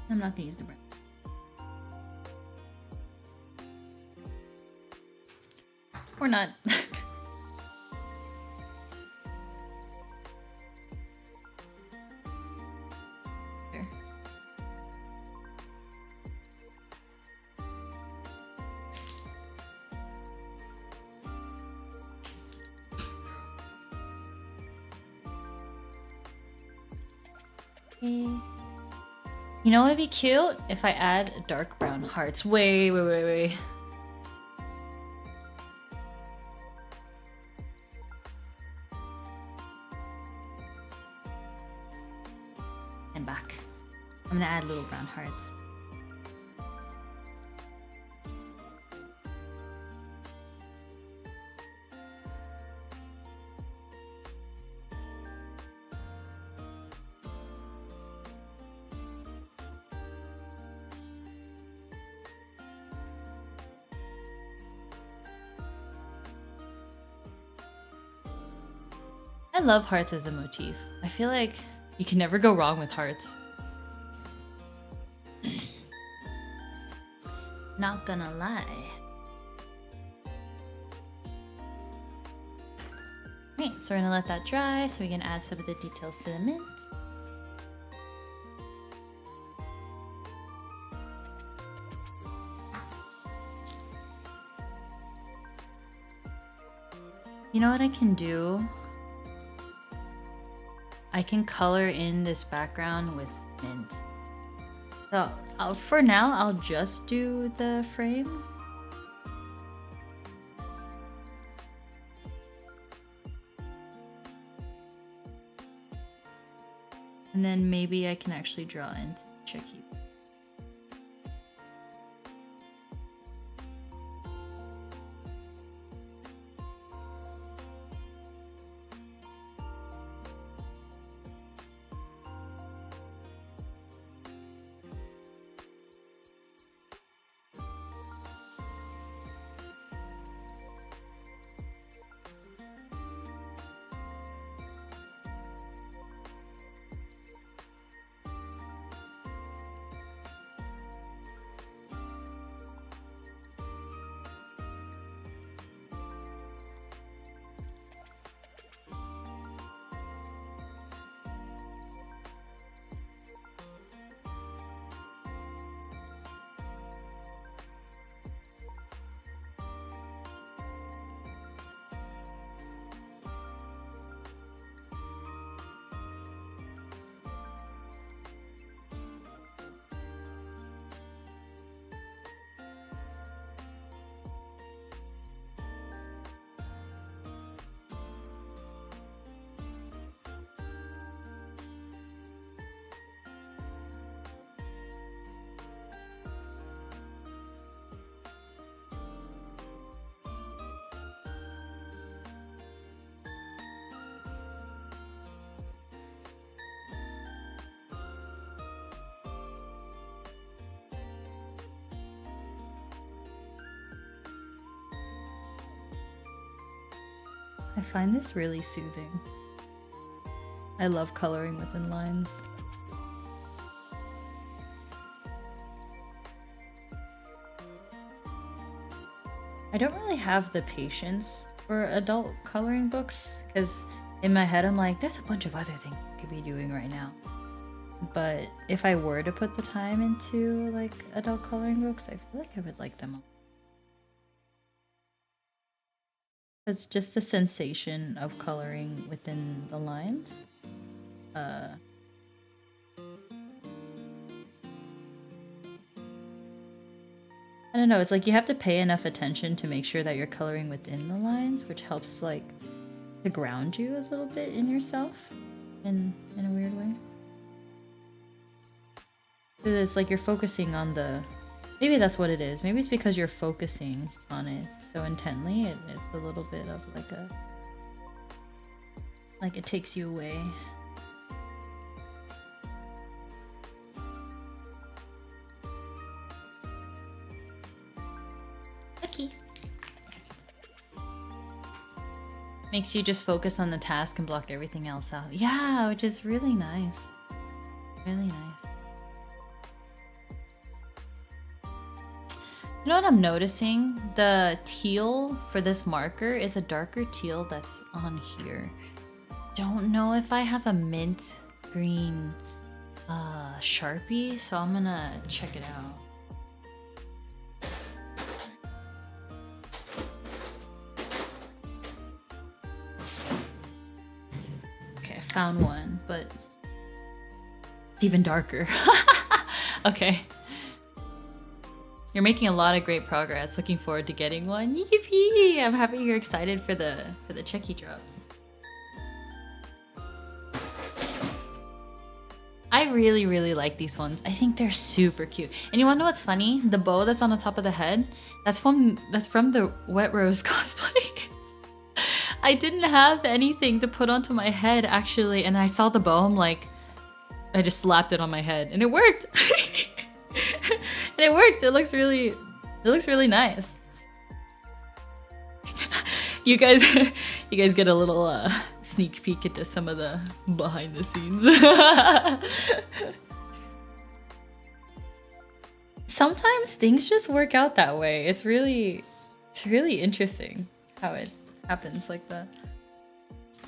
I'm not gonna use the brown. Or not. There. Okay. You know what would be cute? If I add dark brown hearts. Wait. And back. I'm gonna add little brown hearts. I love hearts as a motif. I feel like you can never go wrong with hearts. Not gonna lie. Okay, so we're gonna let that dry so we can add some of the details to the mint. You know what I can do? I can color in this background with mint. So for now, I'll just do the frame. And then maybe I can actually draw into Cheki. I find this really soothing. I love coloring within lines. I don't really have the patience for adult coloring books because in my head I'm like, there's a bunch of other things I could be doing right now. But if I were to put the time into like adult coloring books, I feel like I would like them all. It's just the sensation of coloring within the lines. I I don't know, it's like you have to pay enough attention to make sure that you're coloring within the lines, which helps like to ground you a little bit in yourself in a weird way. Because it's like you're focusing on the... Maybe that's what it is. Maybe it's because you're focusing on it so intently, it's a little bit of like a... Like it takes you away. Cheki. Makes you just focus on the task and block everything else out. Yeah, which is really nice. Really nice. You know what I'm noticing? The teal for this marker is a darker teal that's on here. Don't know if I have a mint green Sharpie, so I'm gonna check it out. Okay, I found one, but it's even darker. Okay. You're making a lot of great progress. Looking forward to getting one. Yippee! I'm happy you're excited for the Cheki drop. I really, really like these ones. I think they're super cute. And you wanna know what's funny? The bow that's on the top of the head, that's from the Wet Rose cosplay. I didn't have anything to put onto my head actually, and I saw the bow, I'm like, I just slapped it on my head and it worked. And it worked. It looks really nice. You guys get a little sneak peek into some of the behind the scenes. Sometimes things just work out that way. It's really interesting how it happens like that.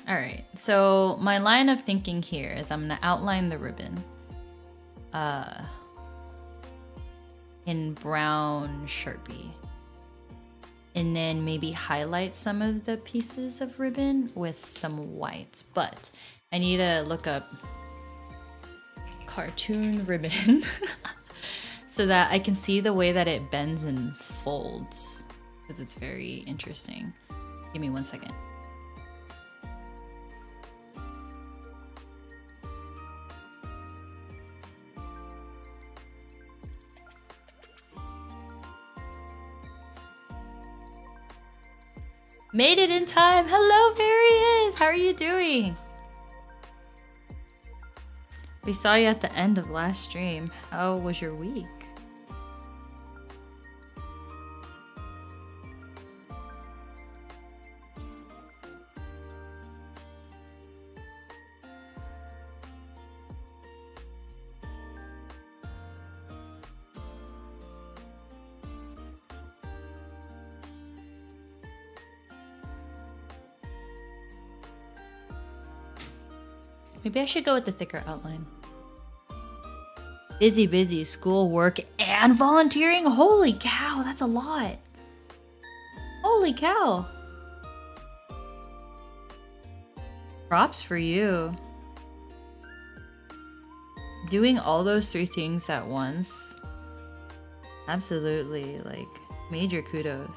All right, so my line of thinking here is I'm gonna outline the ribbon. In brown Sharpie, and then maybe highlight some of the pieces of ribbon with some whites, but I need to look up cartoon ribbon so that I can see the way that it bends and folds, because it's very interesting. Give me 1 second. Made it in time! Hello, Various! How are you doing? We saw you at the end of last stream. How was your week? Maybe I should go with the thicker outline. Busy, school, work, and volunteering? Holy cow, that's a lot. Holy cow. Props for you. Doing all those 3 things at once. Absolutely, like, major kudos.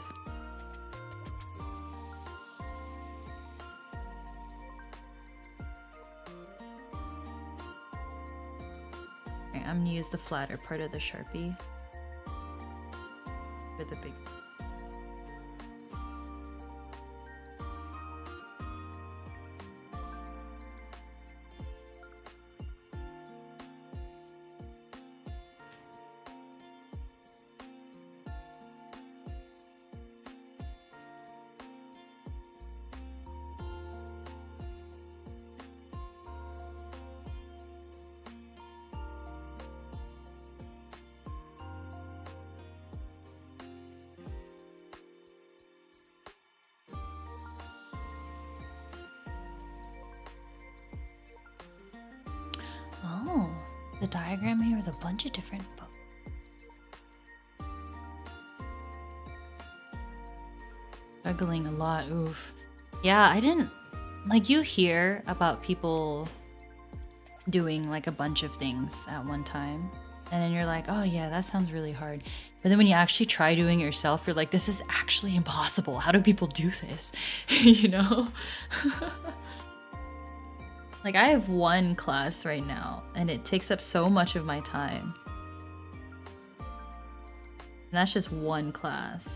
I'm gonna use the flatter part of the Sharpie for the big. Oh, the diagram here with a bunch of different juggling a lot. Oof. Yeah, I didn't like, you hear about people doing like a bunch of things at one time, And then you're like, oh yeah, that sounds really hard. But then when you actually try doing it yourself, you're like, this is actually impossible. How do people do this? You know? Like I have one class right now and it takes up so much of my time. And that's just one class.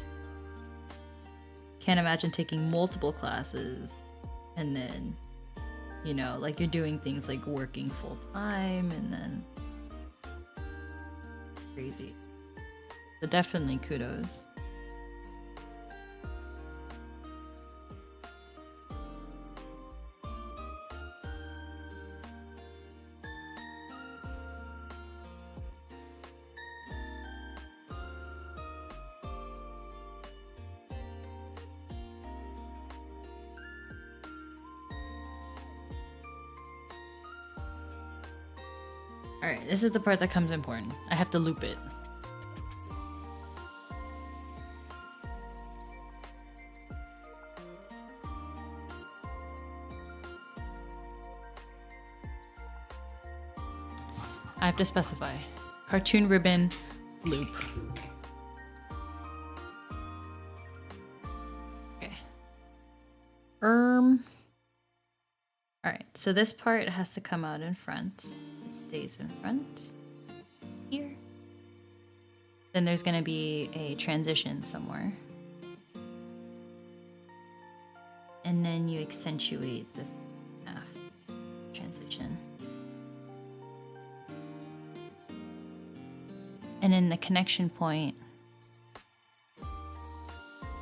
Can't imagine taking multiple classes and then, you know, like you're doing things like working full time and then crazy. So definitely kudos. Alright, this is the part that comes important. I have to loop it. I have to specify. Cartoon ribbon loop. Okay. Alright, so this part has to come out in front. Stays in front here. Then there's going to be a transition somewhere. And then you accentuate this half transition. And in the connection point,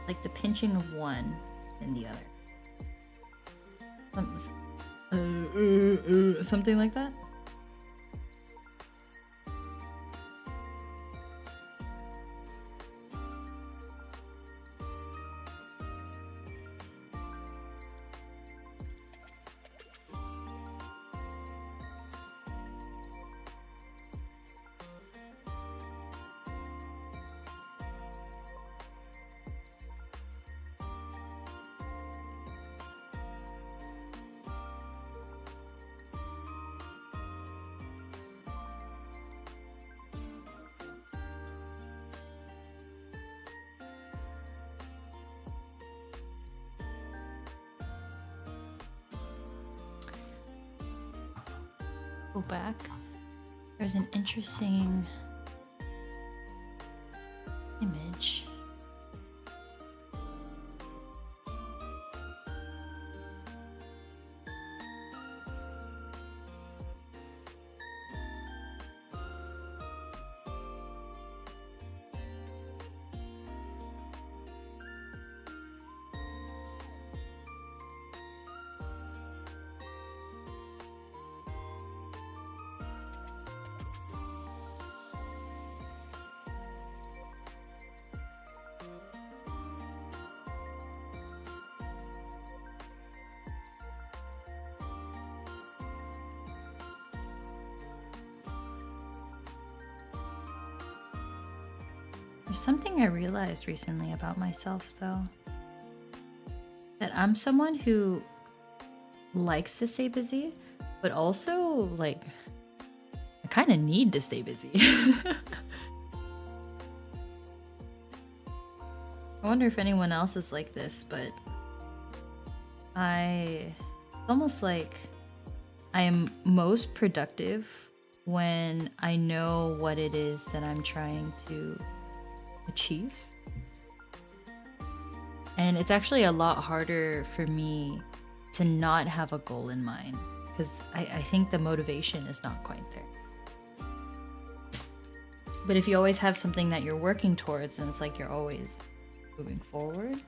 like the pinching of one and the other. Something like that. Go back. There's an interesting image. There's something I realized recently about myself, though. That I'm someone who likes to stay busy, but also, like, I kind of need to stay busy. I wonder if anyone else is like this, but it's almost like I am most productive when I know what it is that I'm trying to achieve. And it's actually a lot harder for me to not have a goal in mind because I think the motivation is not quite there. But if you always have something that you're working towards and it's like you're always moving forward,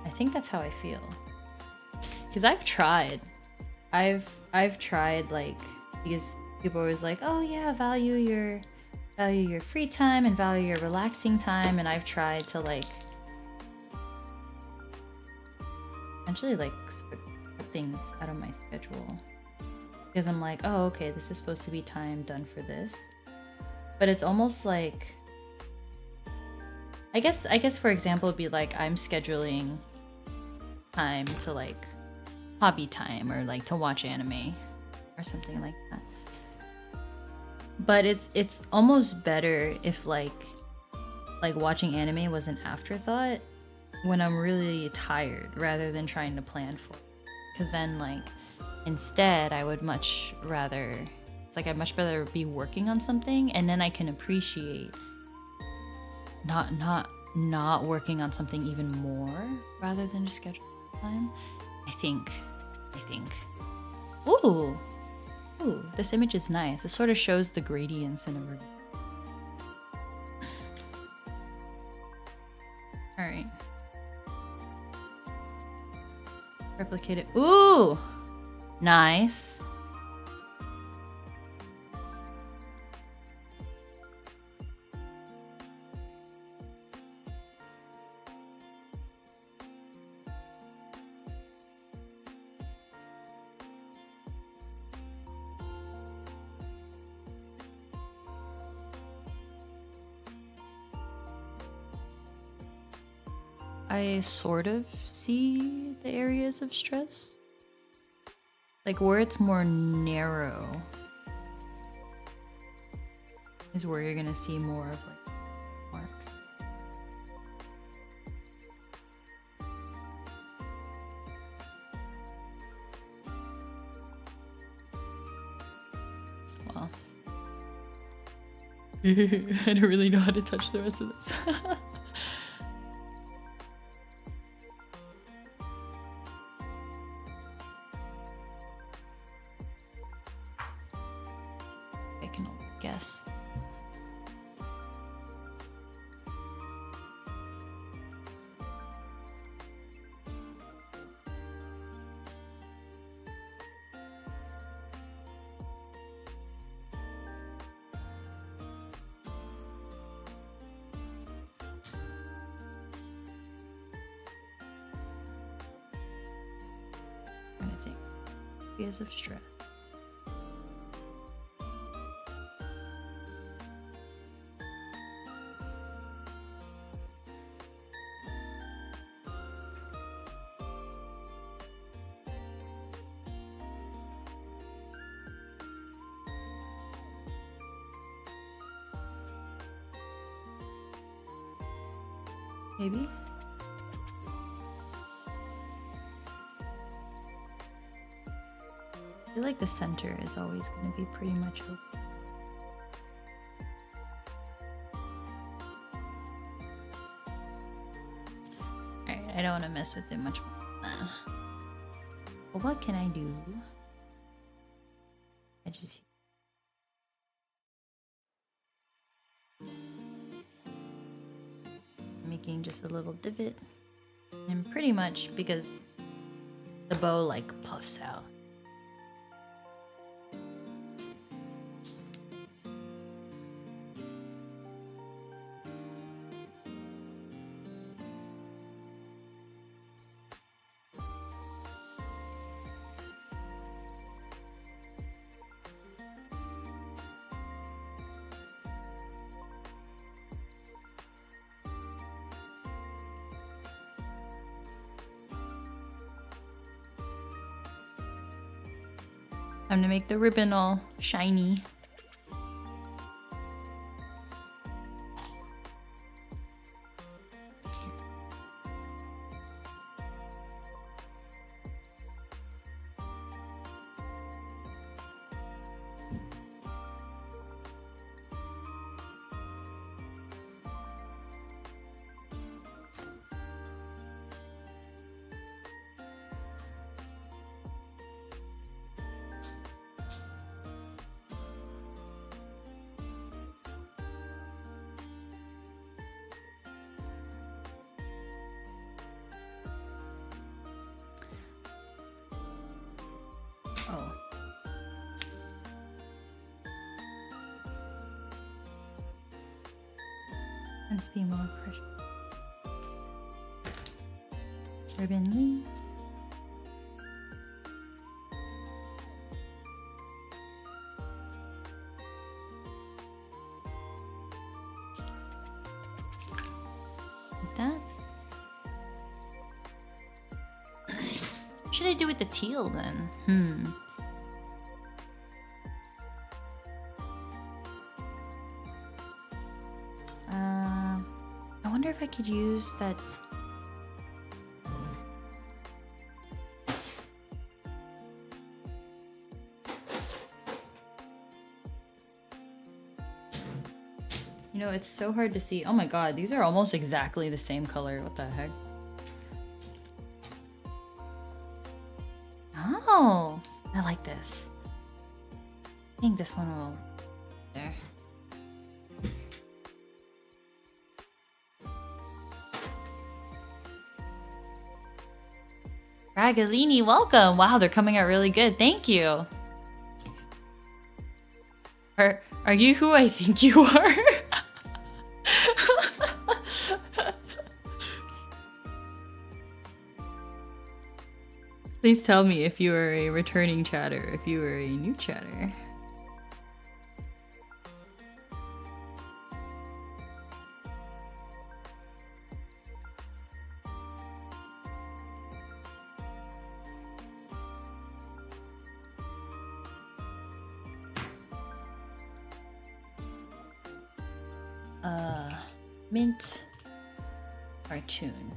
I think that's how I feel. Because I've tried, like, because people are always like, oh yeah, value your free time and value your relaxing time, and I've tried to like essentially like put things out of my schedule because I'm like, oh okay, this is supposed to be time done for this, but it's almost like I guess for example it'd be like I'm scheduling time to like hobby time or like to watch anime or something like that. But it's almost better if like watching anime was an afterthought when I'm really tired rather than trying to plan for it. Because then like instead I would much rather, it's like I'd much rather be working on something and then I can appreciate not working on something even more rather than just schedule time. I think. Ooh, this image is nice. It sort of shows the gradients in a review. All right. Replicate it. Ooh, nice. I sort of see the areas of stress. Like where it's more narrow is where you're gonna see more of like marks. Well, I don't really know how to touch the rest of this. Areas of stress. Maybe. I feel like the center is always going to be pretty much open. Alright, I don't want to mess with it much more than that. But what can I do? Edges here. Making just a little divot. And pretty much because the bow like puffs out. Time to make the ribbon all shiny. Oh. Let's be more pressure. Ribbon leaves. Like that. What should I do with the teal then? wonder if I could use that. You know, it's so hard to see. Oh my god, these are almost exactly the same color. What the heck? Oh, I like this. I think this one will... There. Ragolini, welcome! Wow, they're coming out really good. Thank you. Are you who I think you are? Please tell me if you are a returning chatter, if you are a new chatter. Mint cartoon.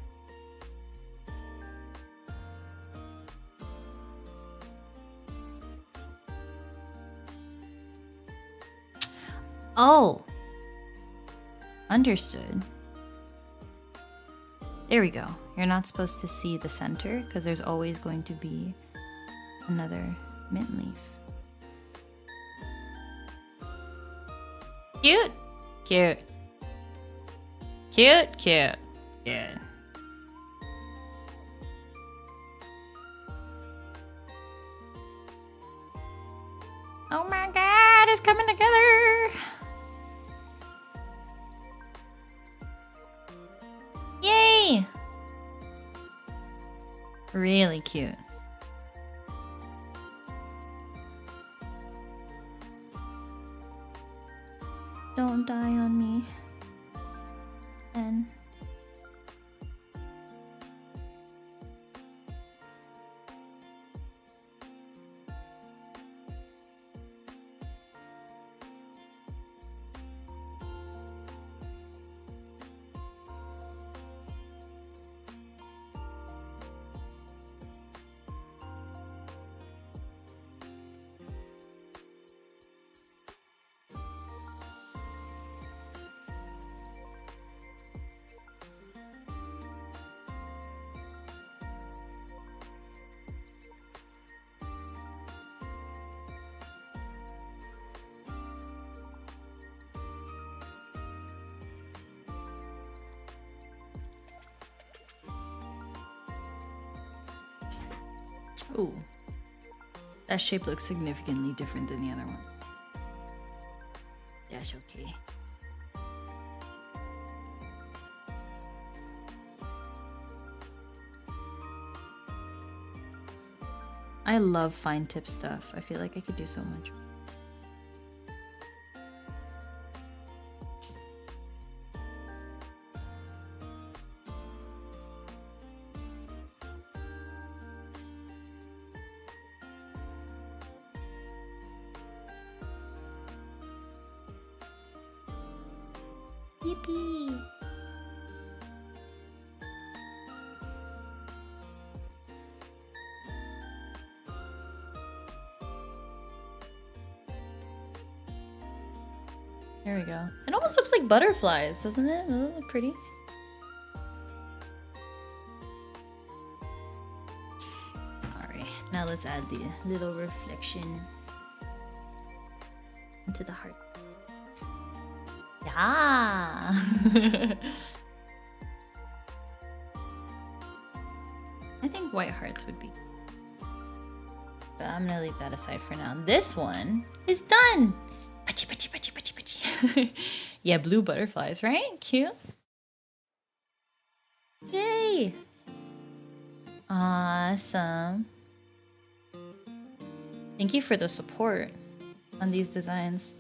Oh, understood. There we go. You're not supposed to see the center because there's always going to be another mint leaf. Cute, cute. Cute, cute, cute. Oh my god, it's coming together! Yay! Really cute. Don't die on me. And ooh, that shape looks significantly different than the other one. That's okay. I love fine tip stuff. I feel like I could do so much. Yippee! There we go. It almost looks like butterflies, doesn't it? Doesn't it look pretty? Alright, now let's add the little reflection into the heart. Yeah! I think white hearts would be... But I'm gonna leave that aside for now. This one is done! Pachi, pachi, pachi, pachi, pachi. Yeah, blue butterflies, right? Cute. Yay! Awesome. Thank you for the support on these designs.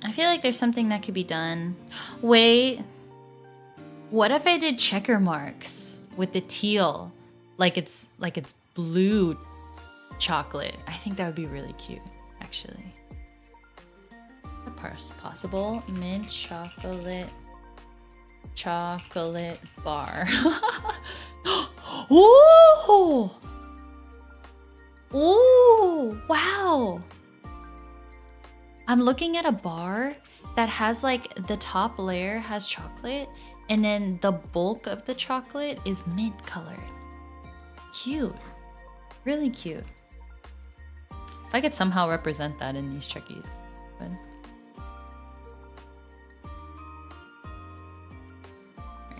I feel like there's something that could be done. Wait. What if I did checker marks with the teal? Like it's blue chocolate. I think that would be really cute, actually. possible. Mint chocolate bar. Ooh! Ooh! Wow! I'm looking at a bar that has like the top layer has chocolate and then the bulk of the chocolate is mint colored. Cute. Really cute. If I could somehow represent that in these Chekis. But...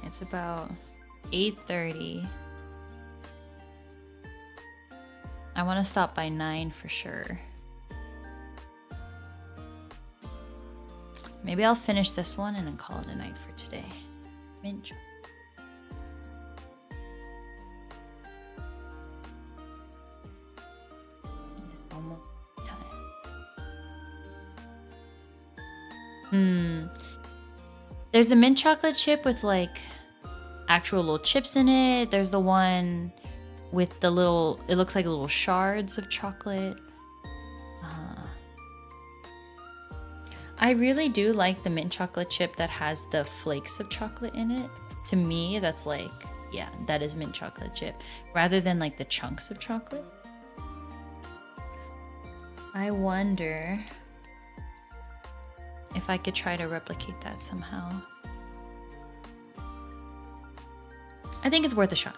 it's about 8:30. I want to stop by 9 for sure. Maybe I'll finish this one and then call it a night for today. Mint chocolate. It's almost time. There's a mint chocolate chip with like actual little chips in it. There's the one with the little, it looks like little shards of chocolate. I really do like the mint chocolate chip that has the flakes of chocolate in it. To me, that's like, yeah, that is mint chocolate chip. Rather than like the chunks of chocolate. I wonder if I could try to replicate that somehow. I think it's worth a shot.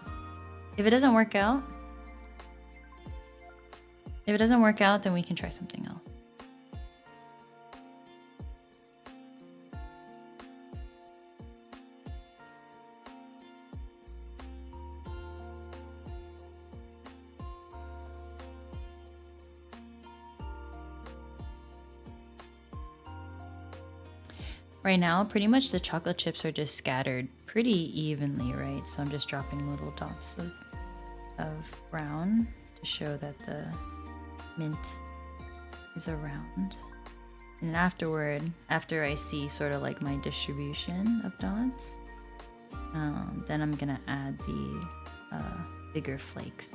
If it doesn't work out, then we can try something else. Right now, pretty much the chocolate chips are just scattered pretty evenly, right? So I'm just dropping little dots of brown to show that the mint is around. And afterward, after I see sort of like my distribution of dots, then I'm gonna add the bigger flakes.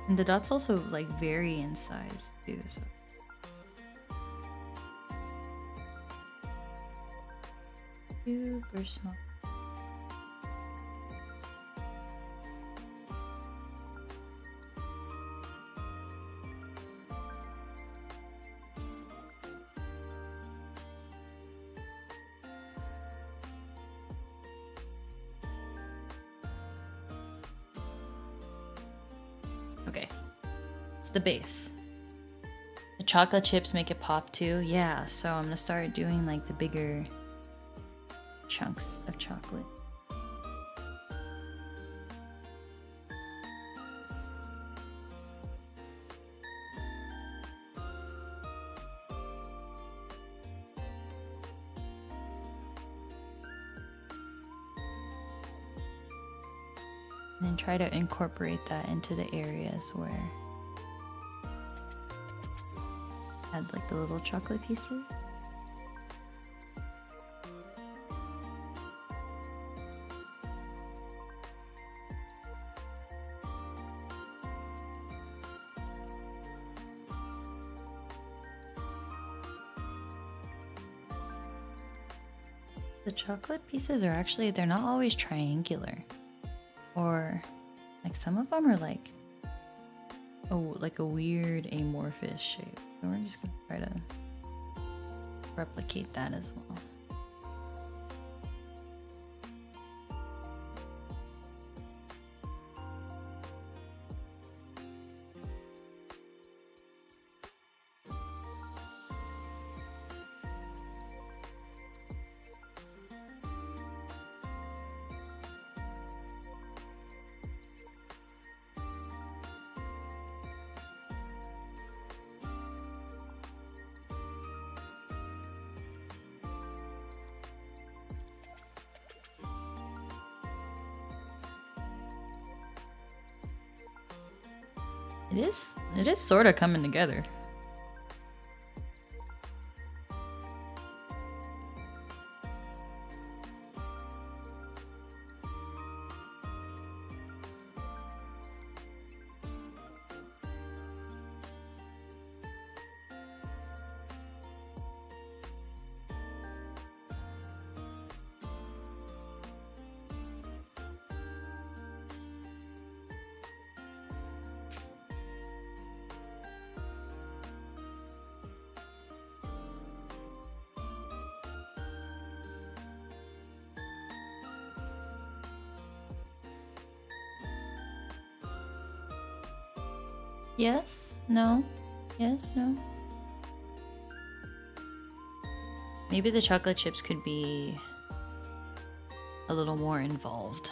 And the dots also like vary in size too, so. Super small. Okay, it's the base. The chocolate chips make it pop too. Yeah, so I'm gonna start doing like the bigger chunks of chocolate. And then try to incorporate that into the areas where I had like the little chocolate pieces. The chocolate pieces are actually, they're not always triangular. Or like some of them are like, oh, like a weird amorphous shape. So we're just gonna try to replicate that as well. It is sort of coming together. Yes? No? Yes? No? Maybe the chocolate chips could be a little more involved.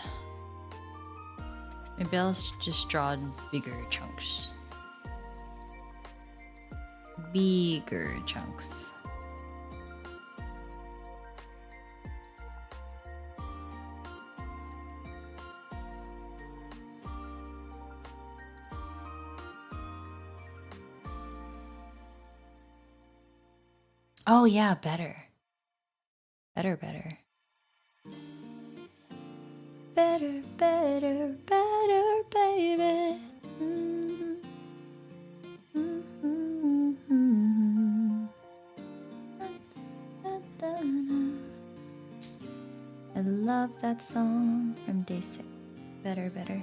Maybe I'll just draw bigger chunks. Bigger chunks. Oh yeah, better. Better, better. Better, better, better, baby. I love that song from Day 6. Better, better.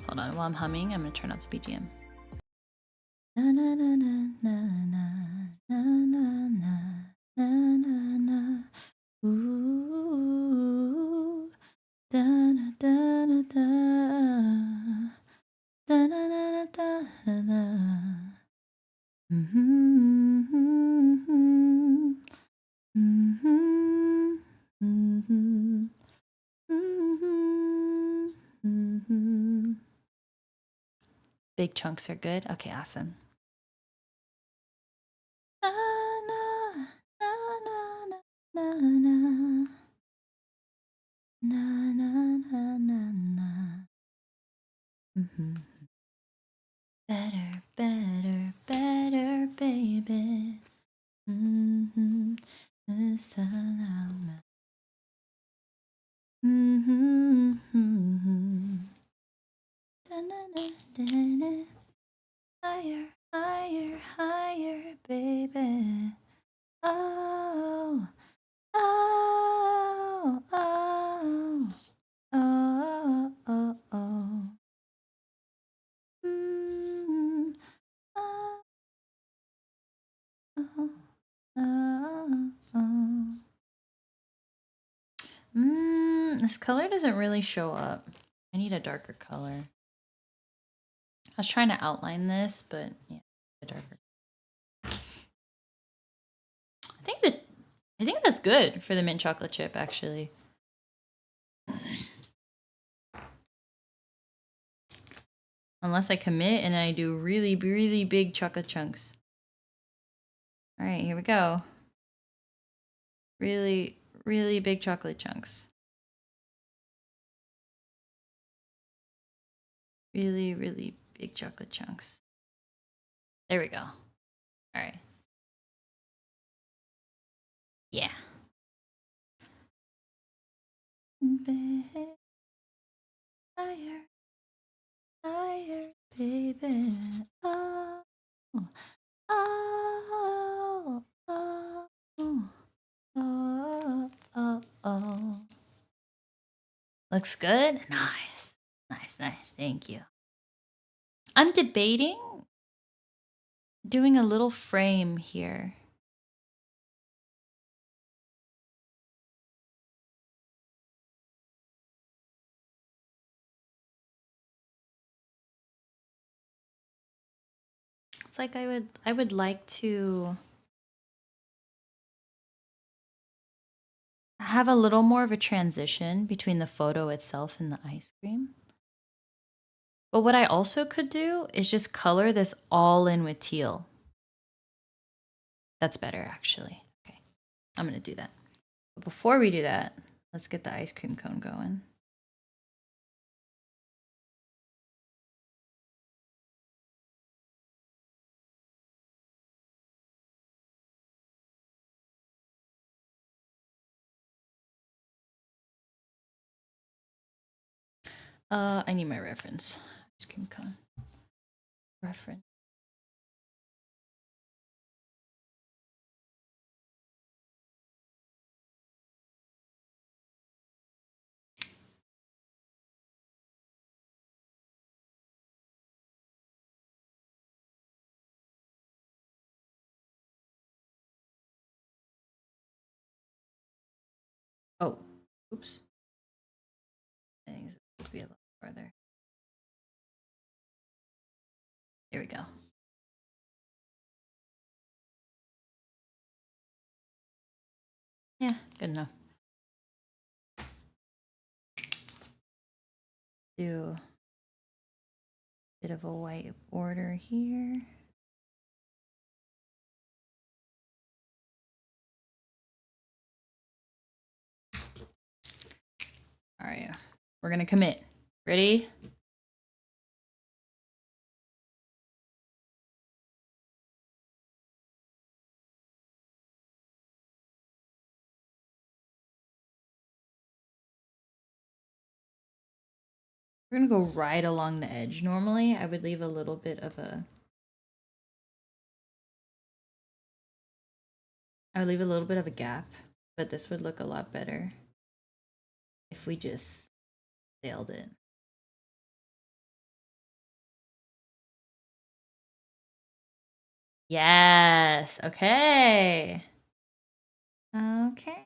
Hold on, while I'm humming, I'm gonna turn off the BGM. Ooh, da da da da da, da da da da da da. Big chunks are good. Okay, awesome. Better, better, better, baby. Higher, higher, higher, baby. Oh, oh, oh, oh, oh, oh. Oh, oh, oh, oh. This color doesn't really show up. I need a darker color. I was trying to outline this, but yeah, a darker. I think that's good for the mint chocolate chip, actually. Unless I commit and I do really, really big chocolate chunks. All right, here we go. Really, really big chocolate chunks. Really, really big chocolate chunks. There we go. All right. Yeah. Higher, higher, baby. Oh, oh, oh, oh, oh, oh. Looks good? Nice. Nice, nice. Thank you. I'm debating doing a little frame here. It's like I would like to have a little more of a transition between the photo itself and the ice cream. But what I also could do is just color this all in with teal. That's better, actually. Okay, I'm gonna do that. But before we do that, let's get the ice cream cone going. I need my reference. Ice cream cone. Reference. Oh, oops. I think it's supposed to be a little farther. Here we go. Yeah, good enough. Do a bit of a white border here. All right, we're gonna commit. Ready? We're gonna go right along the edge. Normally, I would leave a little bit of a... I would leave a little bit of a gap, but this would look a lot better if we just sailed it. Yes, okay. Okay.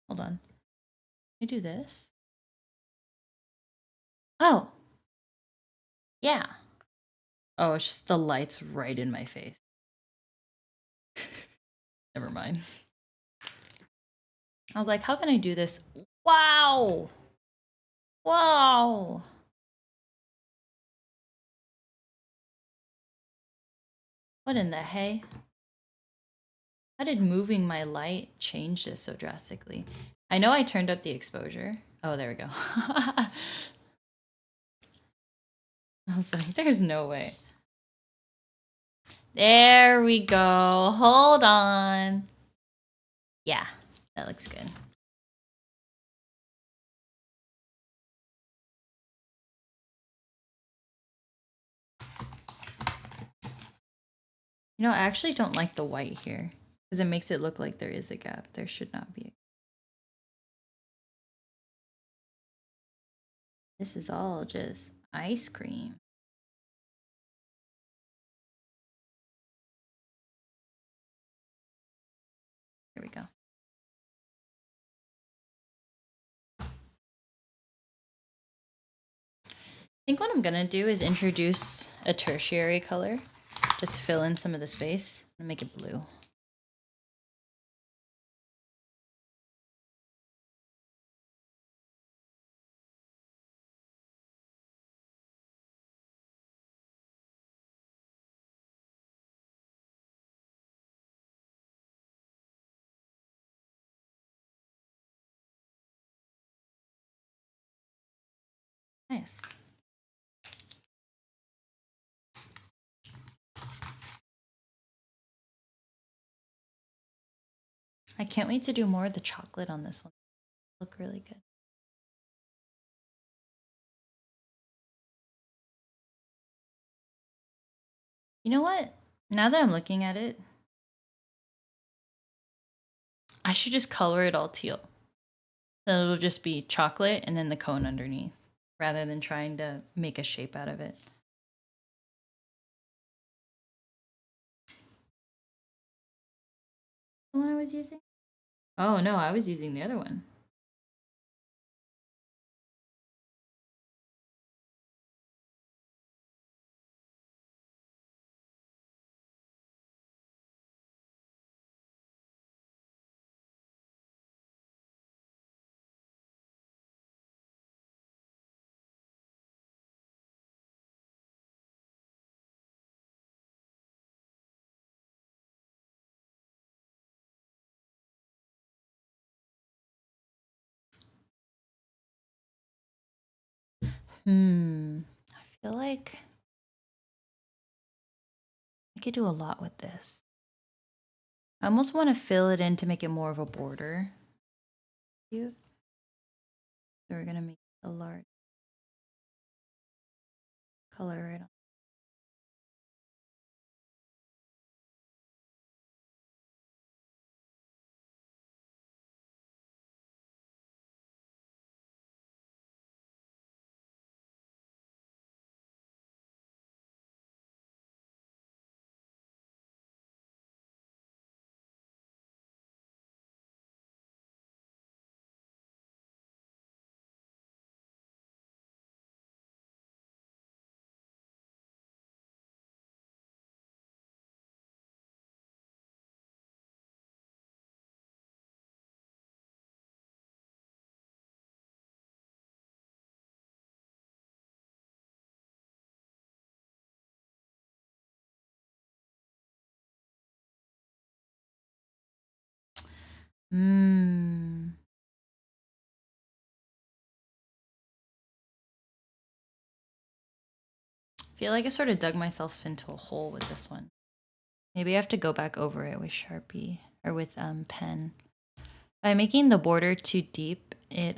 Hold on. Let me do this. Oh. Yeah. Oh, it's just the light's right in my face. Never mind. I was like, how can I do this? Wow! Wow! What in the hey? How did moving my light change this so drastically? I know I turned up the exposure. Oh, there we go. I was like, there's no way. There we go. Hold on. Yeah, that looks good. You know, I actually don't like the white here because it makes it look like there is a gap. There should not be. This is all just ice cream. Here we go. I think what I'm gonna do is introduce a tertiary color just to fill in some of the space and make it blue. Nice. I can't wait to do more of the chocolate on this one. Look really good. You know what? Now that I'm looking at it, I should just color it all teal. Then it'll just be chocolate and then the cone underneath, rather than trying to make a shape out of it. The one I was using? Oh no, I was using the other one. I feel like I could do a lot with this. I almost want to fill it in to make it more of a border. Cute. So we're gonna make a large color right on. Mmm. Feel like I sort of dug myself into a hole with this one. Maybe I have to go back over it with Sharpie or with pen. By making the border too deep, it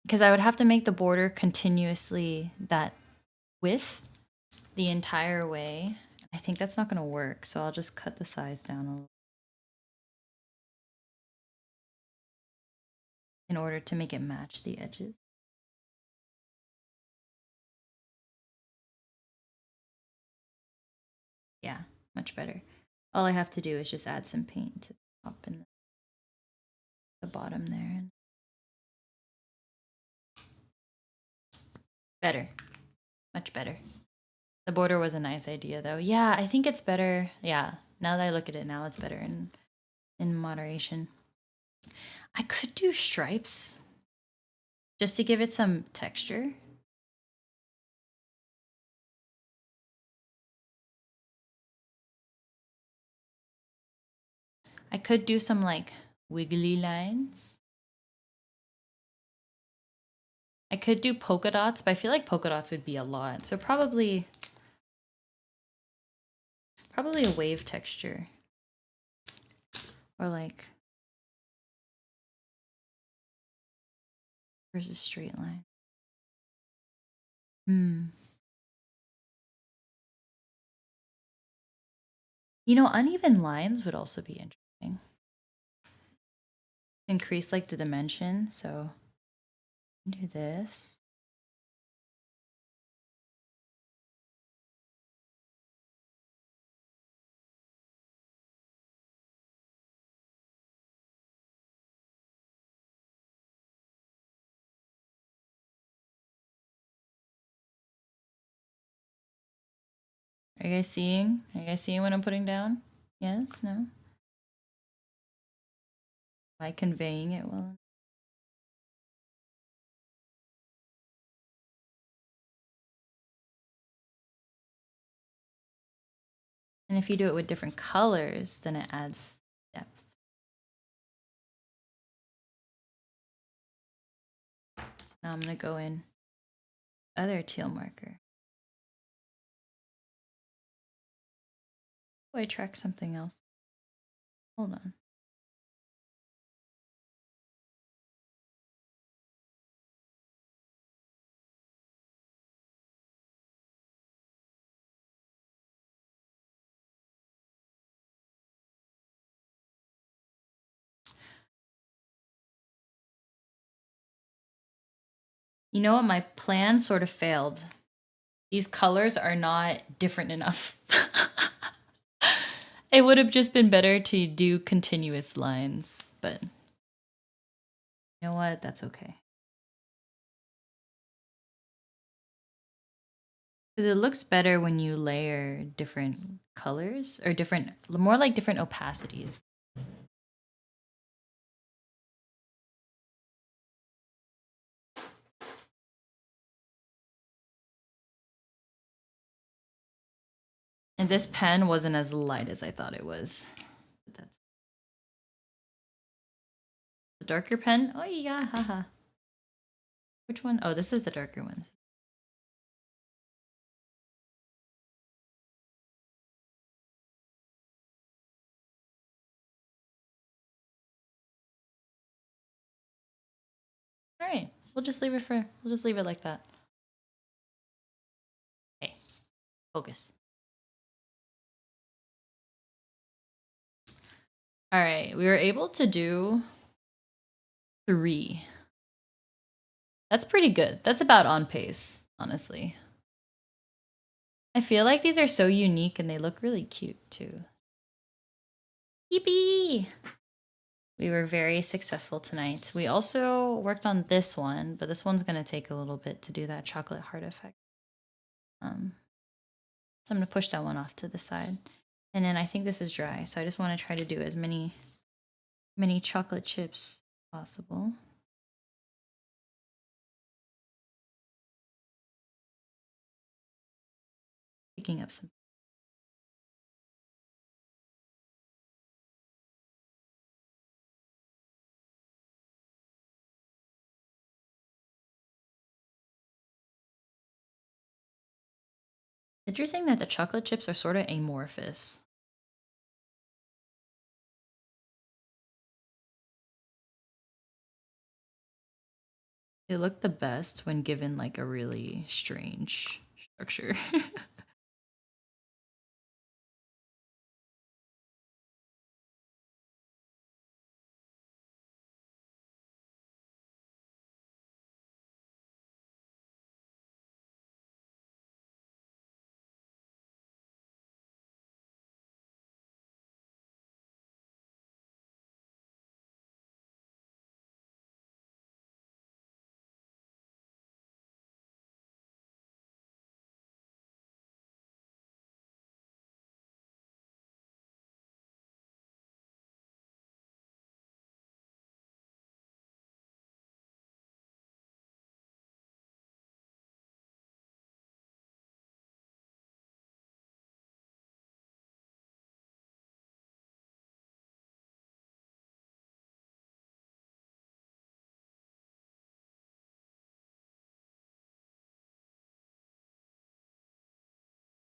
because I would have to make the border continuously that width the entire way. I think that's not going to work, so I'll just cut the size down a little in order to make it match the edges. Yeah, much better. All I have to do is just add some paint to the top and the bottom there. Better. Much better. The border was a nice idea though. Yeah, I think it's better. Yeah, now that I look at it now, it's better in moderation. I could do stripes just to give it some texture. I could do some like wiggly lines. I could do polka dots, but I feel like polka dots would be a lot. So probably a wave texture. Or like versus straight line. You know, uneven lines would also be interesting. Increase like the dimension, so do this. Are you guys seeing? Are you guys seeing what I'm putting down? Yes? No? Am I conveying it well? And if you do it with different colors, then it adds depth. So now I'm going to go in other teal marker. Oh, I track something else. Hold on. You know what? My plan sort of failed. These colors are not different enough. It would have just been better to do continuous lines, but you know what? That's okay. Because it looks better when you layer different colors or different, more like different opacities. And this pen wasn't as light as I thought it was. That's the darker pen. Oh yeah, haha. Which one? Oh, this is the darker one. All right, we'll just leave it like that. Hey, focus. All right, we were able to do 3. That's pretty good. That's about on pace, honestly. I feel like these are so unique and they look really cute too. Yippee! We were very successful tonight. We also worked on this one, but this one's going to take a little bit to do that chocolate heart effect. So I'm going to push that one off to the side. And then I think this is dry, so I just want to try to do as many chocolate chips as possible. Picking up some. Interesting that the chocolate chips are sort of amorphous. They look the best when given like a really strange structure.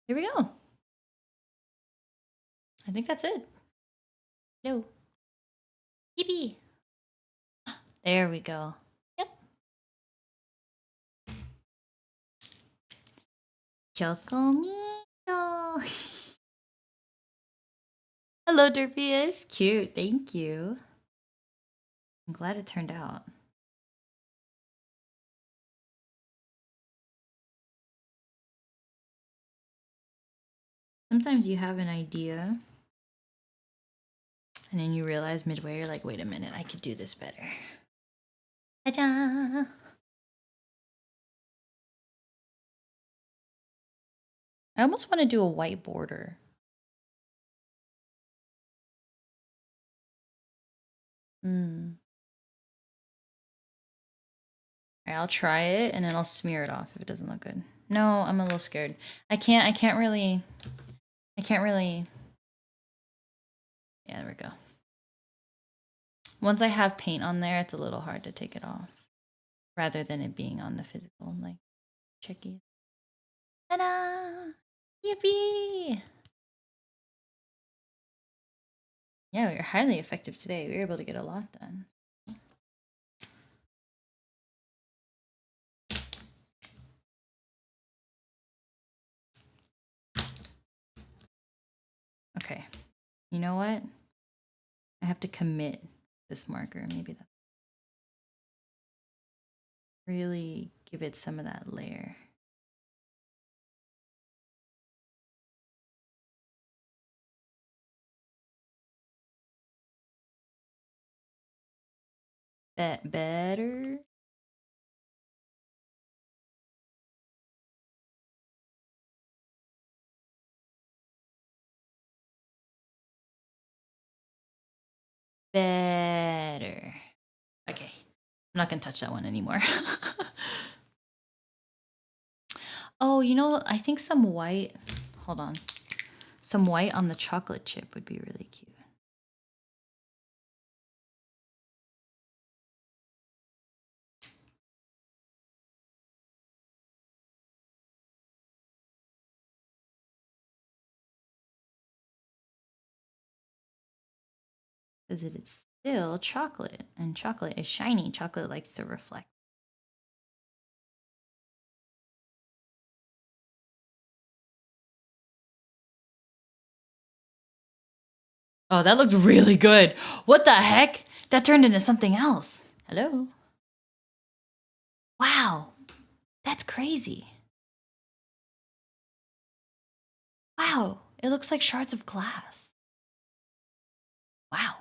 Here we go. I think that's it. No. Yippee. There we go. Yep. Choco. Hello, Derpius. Cute. Thank you. I'm glad it turned out. Sometimes you have an idea and then you realize midway, you're like, wait a minute, I could do this better. Ta-da! I almost want to do a white border. Alright, I'll try it and then I'll smear it off if it doesn't look good. No, I'm a little scared. I can't really. Yeah, there we go. Once I have paint on there, it's a little hard to take it off. Rather than it being on the physical, like, Cheki. Ta-da! Yippee! Yeah, we were highly effective today. We were able to get a lot done. Okay. You know what? I have to commit this marker. Maybe that. Really give it some of that layer. Better. Better. Okay. I'm not gonna touch that one anymore. Oh, you know, I think some white. Hold on. Some white on the chocolate chip would be really cute. Because it is still chocolate, and chocolate is shiny. Chocolate likes to reflect. Oh, that looks really good. What the heck? That turned into something else. Hello? Wow. That's crazy. Wow. It looks like shards of glass. Wow.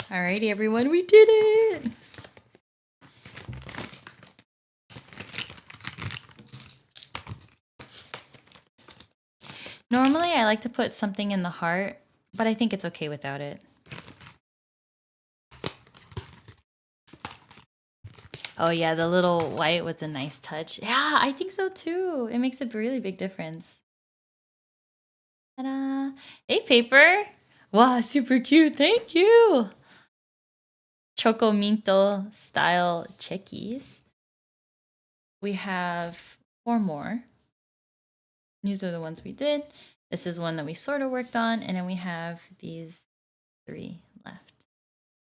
Alrighty, everyone. We did it. Normally, I like to put something in the heart, but I think it's okay without it. Oh yeah, the little white was a nice touch. Yeah, I think so too. It makes a really big difference. Ta-da! Hey, Paper! Wow, super cute. Thank you. Choco Minto style Chekis. We have 4 more. These are the ones we did. This is one that we sort of worked on, and then we have these 3 left.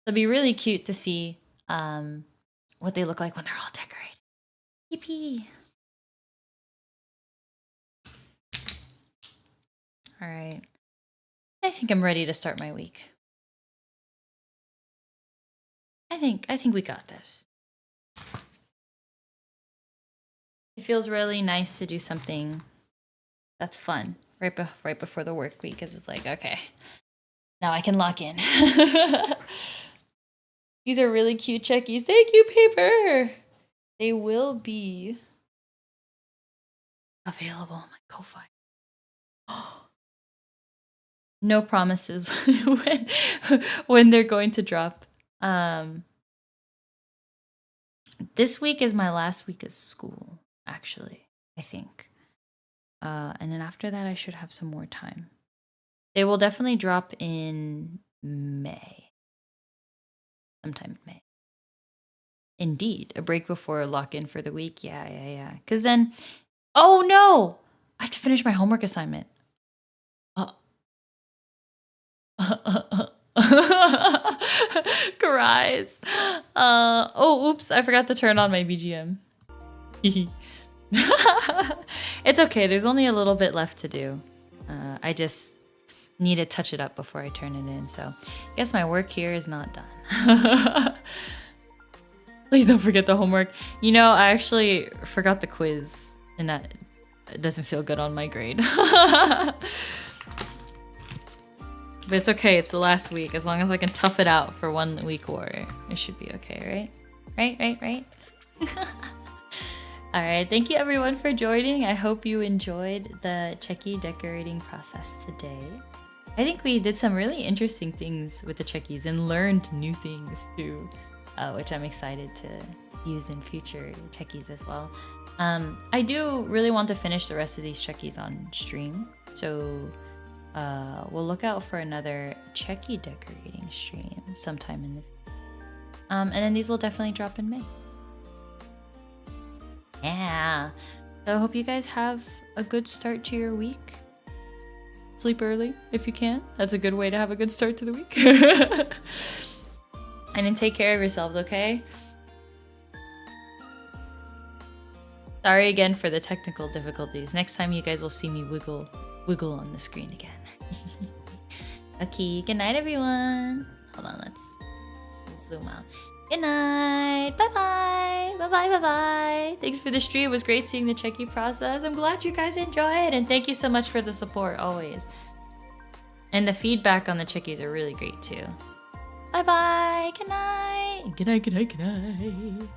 It'll be really cute to see what they look like when they're all decorated. Yippee! All right. I think I'm ready to start my week. I think we got this. It feels really nice to do something that's fun right before the work week, because it's like, okay, now I can lock in. These are really cute Chekis. Thank you, paper. They will be available on my Kofi. No promises when they're going to drop. This week is my last week of school, actually, I think. And then after that, I should have some more time. They will definitely drop in May. Sometime in May. Indeed, a break before lock-in for the week. Yeah. Because then, oh no! I have to finish my homework assignment. Cries. Oh, oops, I forgot to turn on my BGM. It's okay, there's only a little bit left to do. I just need to touch it up before I turn it in, so I guess my work here is not done. Please don't forget the homework. You know, I actually forgot the quiz, and that doesn't feel good on my grade. But it's okay, it's the last week. As long as I can tough it out for 1 week war, it should be okay, right? Right? Alright, thank you everyone for joining. I hope you enjoyed the Cheki decorating process today. I think we did some really interesting things with the Chekis and learned new things too, which I'm excited to use in future Chekis as well. I do really want to finish the rest of these Chekis on stream, so we'll look out for another Cheki decorating stream sometime in the future. And then these will definitely drop in May. Yeah. So I hope you guys have a good start to your week. Sleep early if you can. That's a good way to have a good start to the week. And then take care of yourselves, okay? Sorry again for the technical difficulties. Next time you guys will see me wiggle on the screen again. Okay, good night everyone. Hold on, let's zoom out. Good night. Bye-bye. Bye-bye. Thanks for the stream. It was great seeing the Cheki process. I'm glad you guys enjoyed, and thank you so much for the support always. And the feedback on the Chekis are really great too. Bye-bye. Good night. Good night.